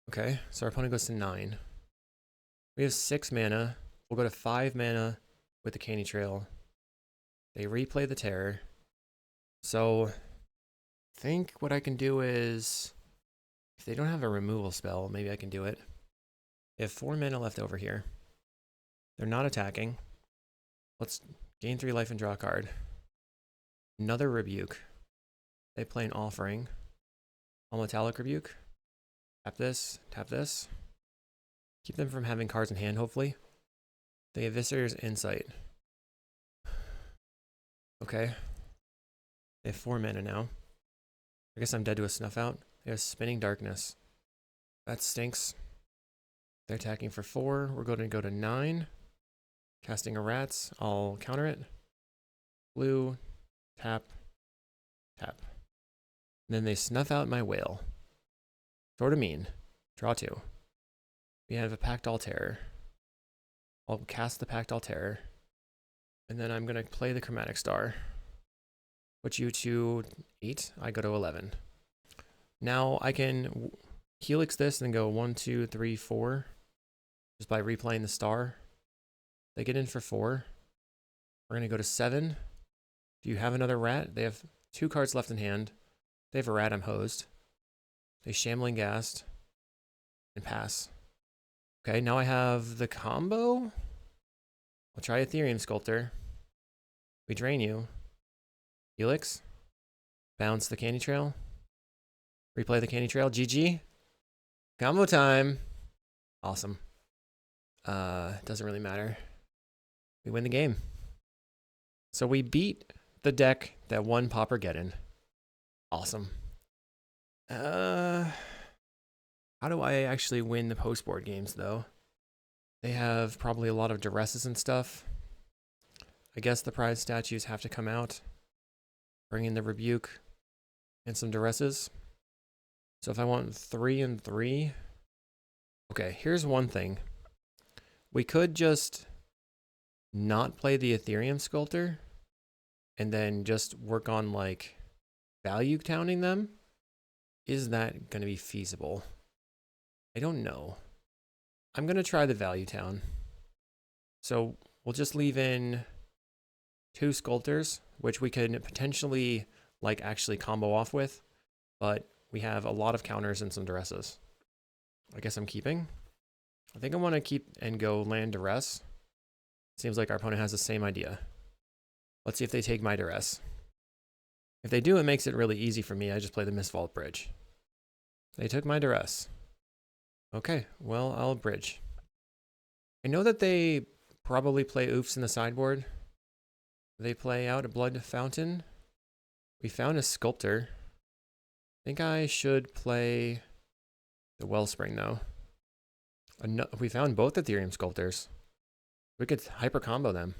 Speaker 1: Okay, so our opponent goes to 9. We have 6 mana. We'll go to 5 mana with the Canny Trail. They replay the Terror. So I think what I can do is, if they don't have a removal spell, maybe I can do it. They have 4 mana left over here. They're not attacking. Let's gain 3 life and draw a card. Another Rebuke. They play an Offering. All Metallic Rebuke. Tap this, tap this. Keep them from having cards in hand, hopefully. They have Eviscerer's Insight. Okay. They have 4 mana now. I guess I'm dead to a Snuff Out. They have Spinning Darkness. That stinks. They're attacking for 4. We're going to go to 9. Casting a Rats. I'll counter it. Blue. Tap. Tap. And then they snuff out my whale. Sort of mean. Draw 2. We have a Pactdoll Terror. I'll cast the Pactdoll Terror. And then I'm going to play the Chromatic Star. Put you to 8. I go to 11. Now I can Helix this and go 1, 2, 3, 4. Just by replaying the star. They get in for 4. We're going to go to 7. If you have another rat, they have 2 cards left in hand. If they have a rat, I'm hosed. They Shambling Ghast. And pass. Okay, now I have the combo. I'll try Etherium Sculptor. We drain you. Helix. Bounce the Canny Trail. Replay the Canny Trail. GG. Combo time. Awesome. Doesn't really matter. We win the game. So we beat the deck that won Pauper Geddon. Awesome. How do I actually win the post-board games, though? They have probably a lot of duresses and stuff. I guess the prize statues have to come out. Bring in the Rebuke and some duresses. So if I want 3 and 3... Okay, here's one thing. We could just not play the Etherium Sculptor and then just work on, like, value counting them. Is that going to be feasible? I don't know. I'm going to try the value town. So we'll just leave in 2 Sculptors, which we could potentially, like, actually combo off with, but we have a lot of counters and some duresses. I guess I'm keeping. I think I want to keep and go land duress. Seems like our opponent has the same idea. Let's see if they take my duress. If they do, it makes it really easy for me. I just play the Mistvault Bridge. They took my duress. Okay, well, I'll bridge. I know that they probably play oofs in the sideboard. They play out a Blood Fountain. We found a Sculptor. I think I should play the Wellspring, though. We found both Etherium Sculptors. We could hyper combo them.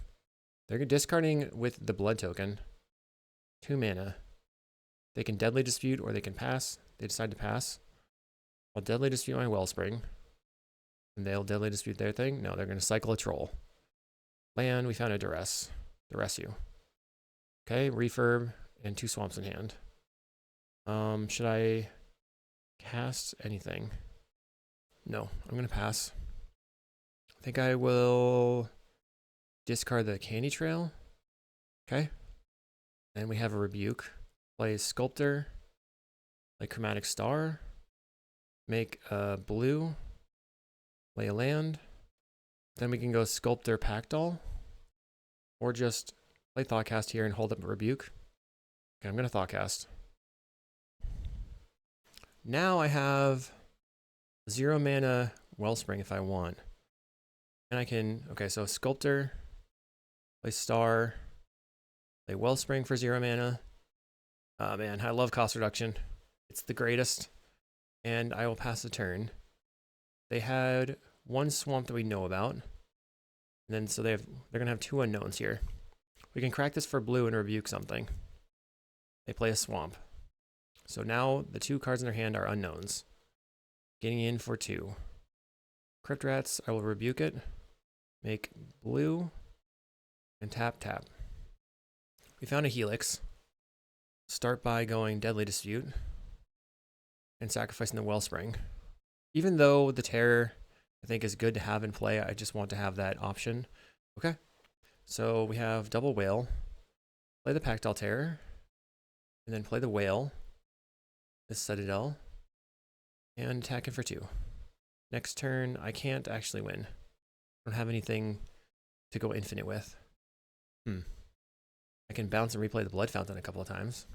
Speaker 1: They're discarding with the Blood token. 2 mana. They can Deadly Dispute or they can pass. They decide to pass. I'll Deadly Dispute my Wellspring. And they'll Deadly Dispute their thing. No, they're going to cycle a Troll. Land, we found a Duress. Duress you. Okay, Refurb and 2 Swamps in hand. Should I cast anything? No, I'm going to pass. I think I will discard the Candy Trail. Okay. And we have a Rebuke. Play Sculptor. Play Chromatic Star. Make a blue. Play a land. Then we can go Sculptor Pactdoll. Or just play Thoughtcast here and hold up a Rebuke. Okay, I'm going to Thoughtcast. Now I have 0 mana Wellspring if I want. And I can, okay, so Sculptor, play Star, play Wellspring for 0 mana. Oh man, I love cost reduction. It's the greatest. And I will pass the turn. They had 1 swamp that we know about. And then so they're gonna have 2 unknowns here. We can crack this for blue and rebuke something. They play a swamp. So now the 2 cards in their hand are unknowns. Getting in for 2. Crypt Rats, I will rebuke it. Make blue. And tap, tap. We found a Helix. Start by going Deadly Dispute. And sacrificing the Wellspring. Even though the Terror, I think, is good to have in play, I just want to have that option. Okay. So we have double Whale. Play the Pactdoll Terror. And then play the Whale. This Citadel. And attack it for 2. Next turn, I can't actually win. I don't have anything to go infinite with. I can bounce and replay the Blood Fountain a couple of times.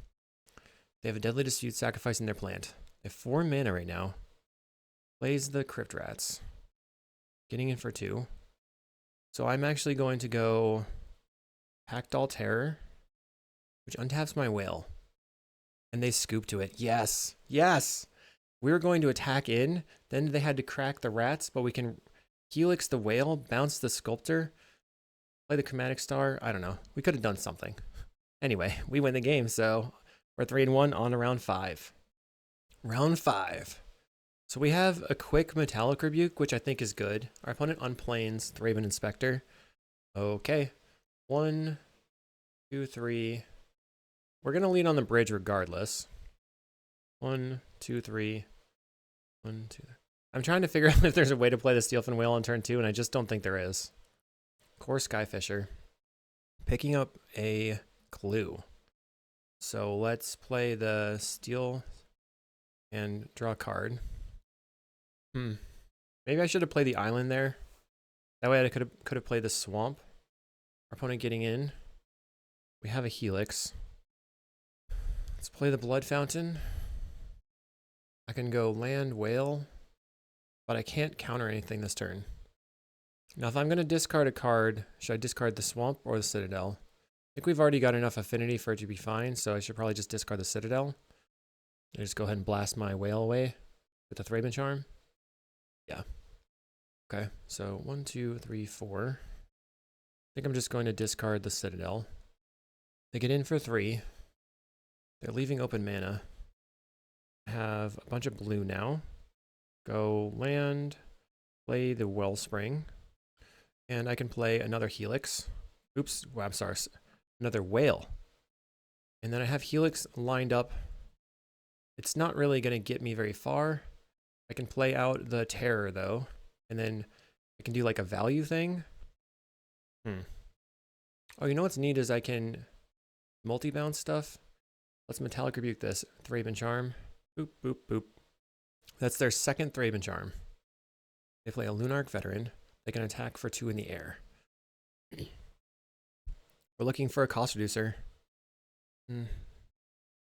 Speaker 1: They have a Deadly Dispute sacrificing their plant. They have 4 mana right now. Plays the Crypt Rats. Getting in for 2. So I'm actually going to go Pactdoll Terror, which untaps my Whale. And they scoop to it. Yes! Yes! We were going to attack in, then they had to crack the rats, but we can Helix the Whale, bounce the Sculptor, play the Chromatic Star. I don't know. We could have done something. Anyway, we win the game, so we're 3-1 on to round 5. Round 5. So we have a quick Metallic Rebuke, which I think is good. Our opponent unplanes Thraben Inspector. Okay. 1, 2, 3. We're going to lead on the bridge regardless. 1, 2, 3. 1, 2. I'm trying to figure out if there's a way to play the Steelfin Whale on turn 2, and I just don't think there is. Core Skyfisher. Picking up a clue. So let's play the Steel and draw a card. Maybe I should have played the island there. That way I could have played the swamp. Our opponent getting in. We have a Helix. Let's play the Blood Fountain. I can go land Whale, but I can't counter anything this turn. Now if I'm going to discard a card, should I discard the swamp or the Citadel? I think we've already got enough affinity for it to be fine, so I should probably just discard the Citadel. And just go ahead and blast my Whale away with the Thraben Charm. Yeah. Okay, so 1, 2, 3, 4. I think I'm just going to discard the Citadel. They get in for 3. They're leaving open mana. I have a bunch of blue now. Go land, play the Wellspring, and I can play another Helix. Oops, well, I'm sorry, another Whale. And then I have Helix lined up. It's not really going to get me very far. I can play out the Terror though, and then I can do like a value thing. Oh, you know what's neat is I can multi-bounce stuff. Let's Metallic Rebuke this. Thraben Charm. Boop, boop, boop. That's their second Thraben Charm. They play a Lunarch Veteran. They can attack for 2 in the air. We're looking for a cost reducer. I'll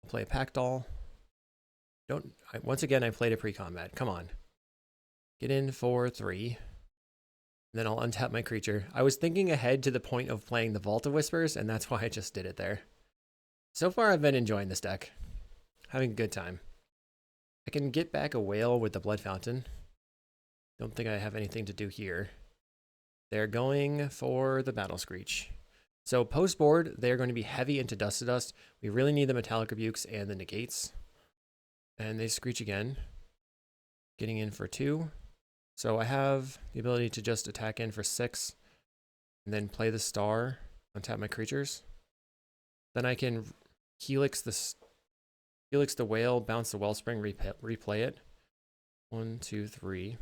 Speaker 1: play a Pactdoll. Once again, I played a pre-combat. Come on. Get in for 3. And then I'll untap my creature. I was thinking ahead to the point of playing the Vault of Whispers, and that's why I just did it there. So far, I've been enjoying this deck. Having a good time. I can get back a Whale with the Blood Fountain. Don't think I have anything to do here. They're going for the Battle Screech. So post-board, they're going to be heavy into Dust to Dust. We really need the Metallic Rebukes and the Negates. And they Screech again. Getting in for 2. So I have the ability to just attack in for 6. And then play the Star. Untap my creatures. Then I can Helix the Whale, bounce the Wellspring, replay it. 1, 2, 3. If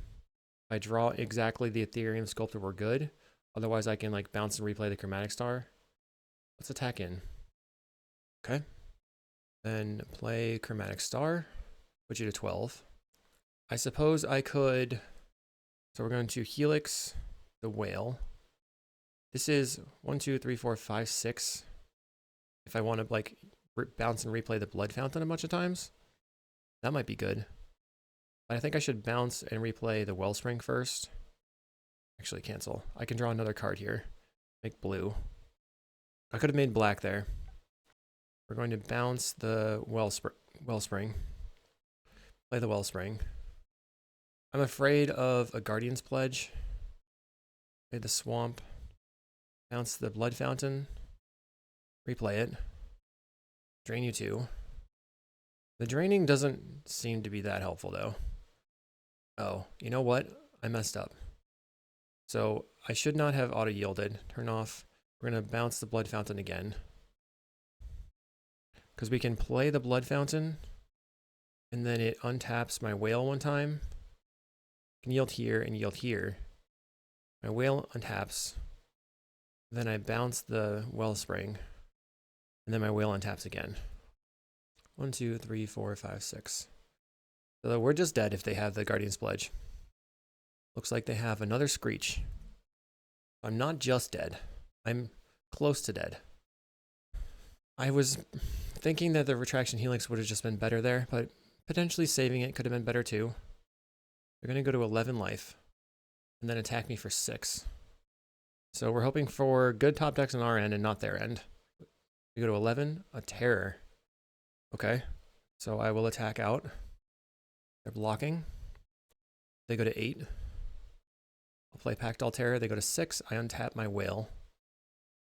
Speaker 1: I draw exactly the Etherium Sculptor, we're good. Otherwise, I can like bounce and replay the Chromatic Star. Let's attack in. Okay. Then play Chromatic Star, put you to 12. I suppose I could, so we're going to Helix the Whale. This is 1, 2, 3, 4, 5, 6. If I want to like bounce and replay the Blood Fountain a bunch of times, that might be good. But I think I should bounce and replay the Wellspring first. Actually, cancel. I can draw another card here. Make blue. I could have made black there. We're going to bounce the Wellspring. Play the Wellspring. I'm afraid of a Guardian's Pledge. Play the Swamp. Bounce the Blood Fountain. Replay it. Drain you 2. The draining doesn't seem to be that helpful though. Oh, you know what? I messed up. So I should not have auto-yielded. Turn off. We're going to bounce the Blood Fountain again. Because we can play the Blood Fountain, and then it untaps my whale one time. I can yield here and yield here. My whale untaps. Then I bounce the Wellspring, and then my whale untaps again. 1, 2, 3, 4, 5, 6. So we're just dead if they have the Guardian's Pledge. Looks like they have another Screech. I'm not just dead. I'm close to dead. I was thinking that the Retraction Helix would have just been better there, but potentially saving it could have been better too. They're going to go to 11 life and then attack me for 6. So we're hoping for good top decks on our end and not their end. We go to 11, a Terror. Okay, so I will attack out. They're blocking. They go to 8. I'll play Pactdoll Terror. They go to 6. I untap my whale.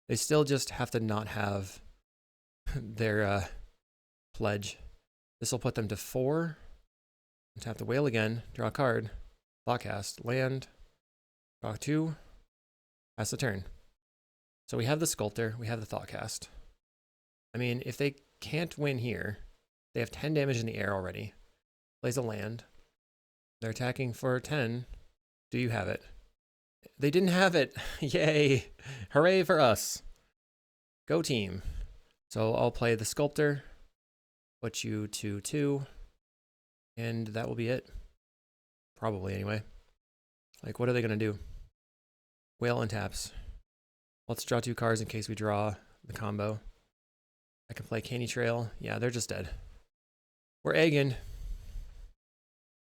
Speaker 1: They still just have to not have their pledge. This will put them to 4. Tap the whale again. Draw a card. Thoughtcast. Land. Draw 2. Pass the turn. So we have the Sculptor. We have the Thoughtcast. I mean, if they can't win here, they have 10 damage in the air already. Plays a land. They're attacking for 10. Do you have it? They didn't have it. Yay. Hooray for us. Go team. So I'll play the Sculptor. Put you to 2. And that will be it. Probably anyway. Like, what are they going to do? Whale untaps. Let's draw 2 cards in case we draw the combo. I can play Candy Trail. Yeah, they're just dead. We're egging.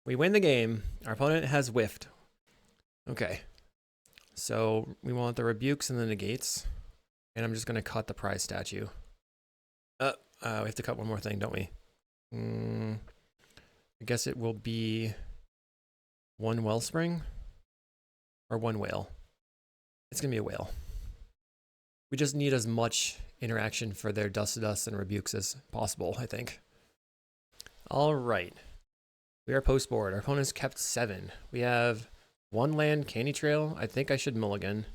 Speaker 1: We win the game. Our opponent has whiffed. Okay. So we want the rebukes and the negates. And I'm just going to cut the prize statue. We have to cut one more thing, don't we? I guess it will be 1 Wellspring or 1 whale. It's going to be a whale. We just need as much interaction for their dust to dust and rebukes as possible, I think. All right. We are post board. Our opponent's kept 7. We have 1 land, Candy Trail. I think I should mulligan.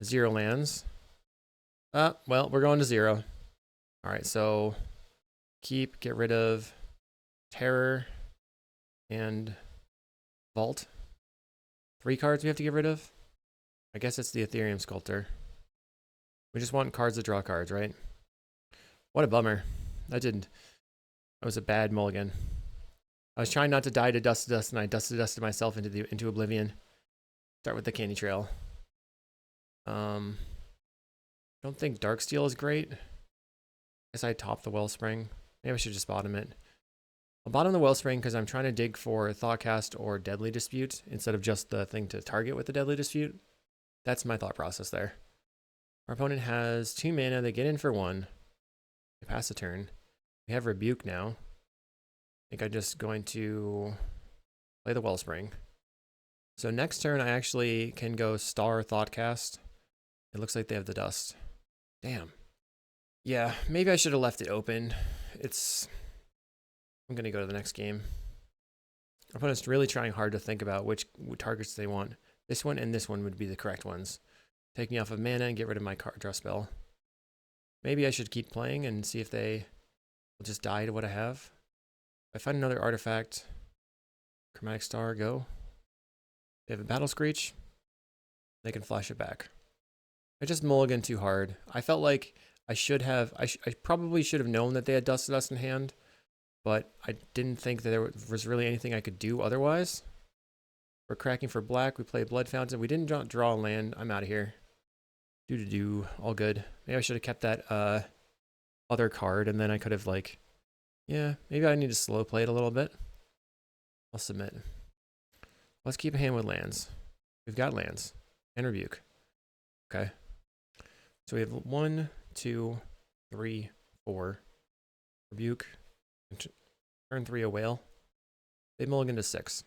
Speaker 1: 0 lands. Well, we're going to 0. All right, so keep, get rid of Terror and Vault. 3 cards we have to get rid of. I guess it's the Etherium Sculptor. We just want cards to draw cards, right? What a bummer. That was a bad mulligan. I was trying not to die to dust, and I dusted myself into oblivion. Start with the Candy Trail. Don't think Darksteel is great. Guess I top the Wellspring. Maybe I should just bottom it. I'll bottom the Wellspring because I'm trying to dig for Thoughtcast or Deadly Dispute instead of just the thing to target with the Deadly Dispute. That's my thought process there. Our opponent has 2 mana. They get in for 1. They pass the turn. We have Rebuke now. I think I'm just going to play the Wellspring. So next turn I actually can go Star Thoughtcast. It looks like they have the dust. Damn. Yeah, maybe I should have left it open. I'm going to go to the next game. Our opponent's really trying hard to think about which targets they want. This one and this one would be the correct ones. Take me off of mana and get rid of my card draw spell. Maybe I should keep playing and see if they will just die to what I have. If I find another artifact, Chromatic Star, go. They have a Battle Screech. They can flash it back. I just mulliganed too hard. I felt like I probably should have known that they had Dust to Dust in hand, but I didn't think that there was really anything I could do otherwise. We're cracking for black. We play Blood Fountain. We didn't draw a land. I'm out of here. All good. Maybe I should have kept that other card, and then I could have like, yeah, maybe I need to slow play it a little bit. I'll submit. Let's keep a hand with lands. We've got lands and Rebuke. Okay. So we have 1, 2, 3, 4. Rebuke. Turn 3 a whale. They mulligan to 6.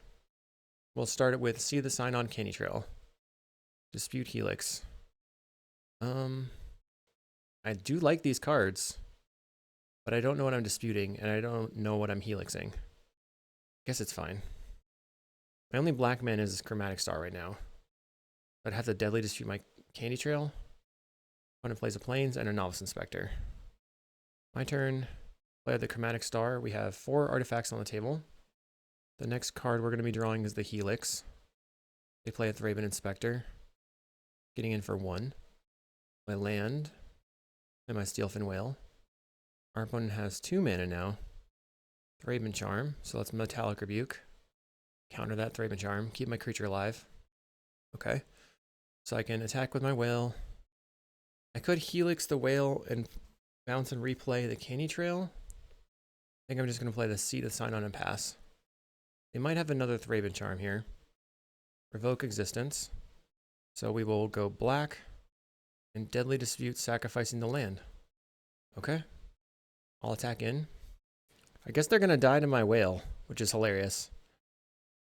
Speaker 1: We'll start it with See the Sign on Canny Trail. Dispute Helix. I do like these cards, but I don't know what I'm disputing, and I don't know what I'm helixing. Guess it's fine. My only black man is Chromatic Star right now. I'd have to deadly dispute my Candy Trail. Opponent plays a Plains and a Novice Inspector. My turn. Play the Chromatic Star. We have 4 artifacts on the table. The next card we're going to be drawing is the Helix. They play a Thraben Inspector. Getting in for 1. My land. And my Steelfin Whale. Our opponent has 2 mana now. Thraben Charm. So let's Metallic Rebuke. Counter that Thraben Charm. Keep my creature alive. Okay. So I can attack with my whale. I could Helix the whale and bounce and replay the Canny Trail. I think I'm just going to play the See the Sign on and pass. They might have another Thraben Charm here. Revoke Existence. So we will go black and Deadly Dispute, sacrificing the land. Okay. I'll attack in. I guess they're going to die to my whale, which is hilarious.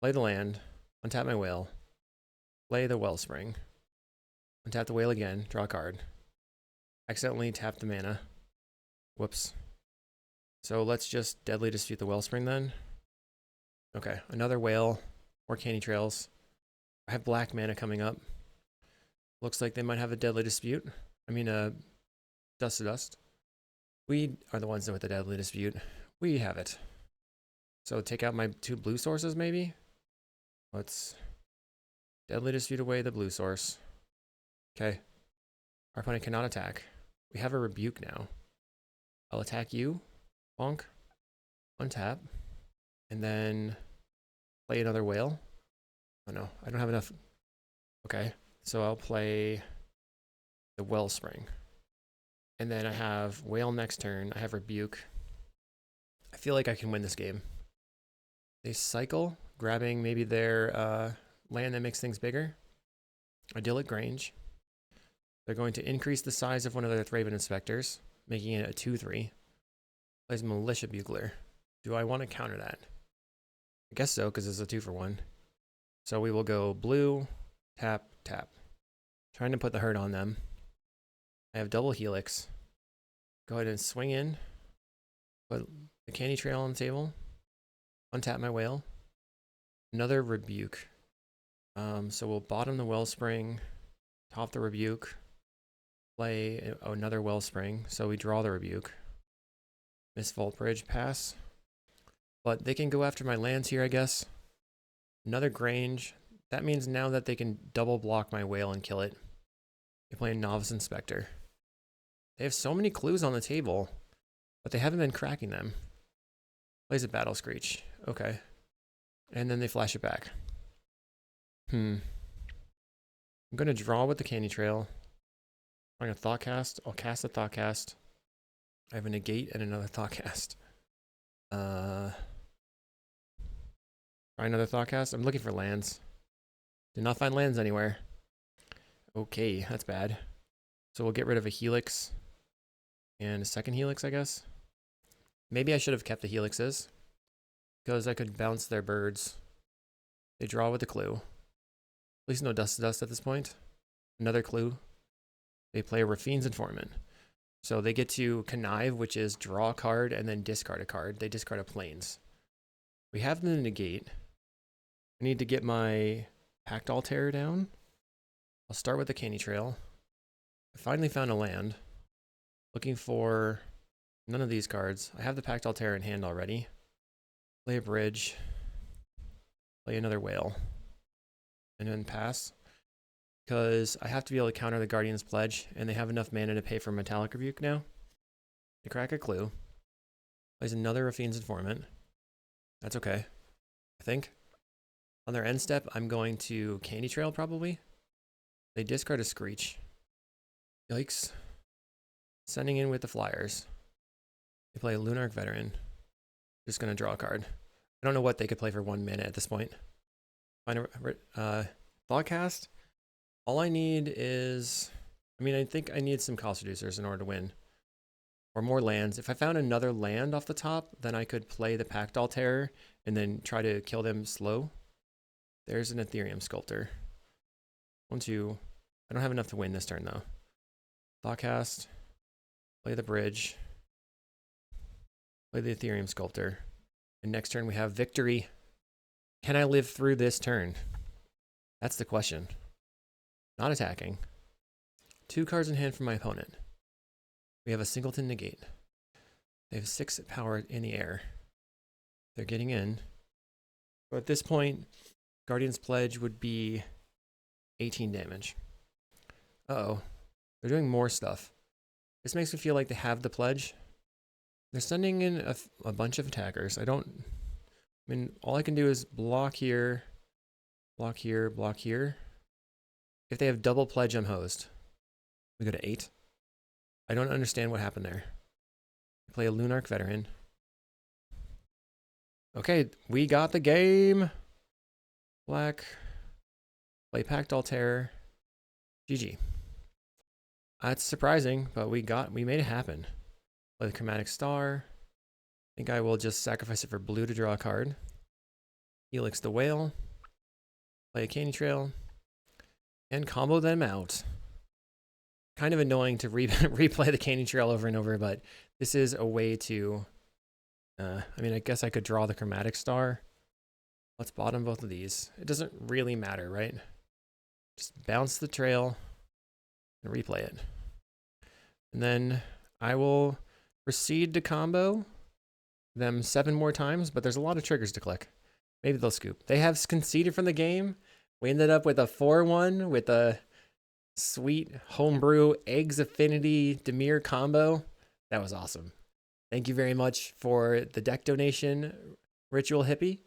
Speaker 1: Play the land. Untap my whale. Play the Wellspring. Untap the whale again. Draw a card. Accidentally tap the mana. Whoops. So let's just Deadly Dispute the Wellspring then. Okay, another whale. More Canny Trails. I have black mana coming up. Looks like they might have a Deadly Dispute. I mean, Dust to Dust. We are the ones with the Deadly Dispute. We have it. So take out my 2 blue sources, maybe? Let's Deadly Dispute away the blue source. Okay. Our opponent cannot attack. We have a Rebuke now. I'll attack you. Bonk. Untap. And then play another whale. Oh no, I don't have enough. Okay. So I'll play the Wellspring. And then I have whale next turn. I have Rebuke. I feel like I can win this game. They cycle, grabbing maybe their land that makes things bigger. Idyllic Grange. They're going to increase the size of one of their Thraben Inspectors, making it a 2/3. Plays Militia Bugler. Do I want to counter that? I guess so, because it's a 2-for-1. So we will go blue, tap, tap. Trying to put the hurt on them. I have double Helix. Go ahead and swing in. Put the Candy Trail on the table. Untap my whale. Another Rebuke. So we'll bottom the Wellspring, top the Rebuke, play another Wellspring. So we draw the Rebuke. Miss Vault Bridge, pass. But they can go after my lands here, I guess. Another Grange. That means now that they can double block my whale and kill it. They play a Novice Inspector. They have so many clues on the table, but they haven't been cracking them. Plays a Battle Screech. Okay. And then they flash it back. I'm going to draw with the Candy Trail. I'm going to Thoughtcast. I'll cast a Thoughtcast. I have a Negate and another Thoughtcast. Try another Thoughtcast. I'm looking for lands. Did not find lands anywhere. Okay, that's bad. So we'll get rid of a Helix and a second Helix, I guess. Maybe I should have kept the Helixes because I could bounce their birds. They draw with a clue. At least no Dust to Dust at this point. Another clue. They play a Rafine's Informant. So they get to Connive, which is draw a card and then discard a card. They discard a Plains. We have the Negate. I need to get my Pactdoll Terror down. I'll start with the Candy Trail. I finally found a land. Looking for none of these cards. I have the Pactdoll Terror in hand already. Play a bridge. Play another whale. And then pass. because I have to be able to counter the Guardian's Pledge, and they have enough mana to pay for Metallic Rebuke now. They crack a Clue. Plays another Raffine's Informant. That's okay, I think. On their end step, I'm going to Candy Trail probably. They discard a Screech. Yikes. Sending in with the Flyers. They play a Lunarch Veteran. Just going to draw a card. I don't know what they could play for 1 minute at this point. Find a Thoughtcast. All I need is... I think I need some cost reducers in order to win. Or more lands. If I found another land off the top, then I could play the Pactdoll Terror and then try to kill them slow. There's an Etherium Sculptor. 1, 2. I don't have enough to win this turn, though. Thoughtcast. Play the Bridge. Play the Etherium Sculptor. And next turn we have Victory. Can I live through this turn? That's the question. Not attacking. 2 cards in hand from my opponent. We have a Singleton Negate. They have 6 power in the air. They're getting in. But at this point, Guardian's Pledge would be 18 damage. Uh-oh. They're doing more stuff. This makes me feel like they have the pledge. They're sending in a bunch of attackers. All I can do is block here, block here, block here. If they have double pledge, I'm hosed. We go to 8. I don't understand what happened there. Play a Lunarch Veteran. Okay, we got the game. Black. Play Pactdoll Terror. GG. That's surprising, but we made it happen. Play the Chromatic Star. I think I will just sacrifice it for blue to draw a card. Helix the Whale. Play a Candy Trail. And combo them out. Kind of annoying to replay the Candy Trail over and over, but this is a way to... I guess I could draw the Chromatic Star. Let's bottom both of these. It doesn't really matter, right? Just bounce the trail and replay it. And then I will proceed to combo them 7 more times, but there's a lot of triggers to click. Maybe they'll scoop. They have conceded from the game. We ended up with a 4-1 with a sweet homebrew Eggs Affinity Dimir combo. That was awesome. Thank you very much for the deck donation, Ritual Hippie.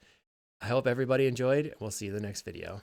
Speaker 1: I hope everybody enjoyed. We'll see you in the next video.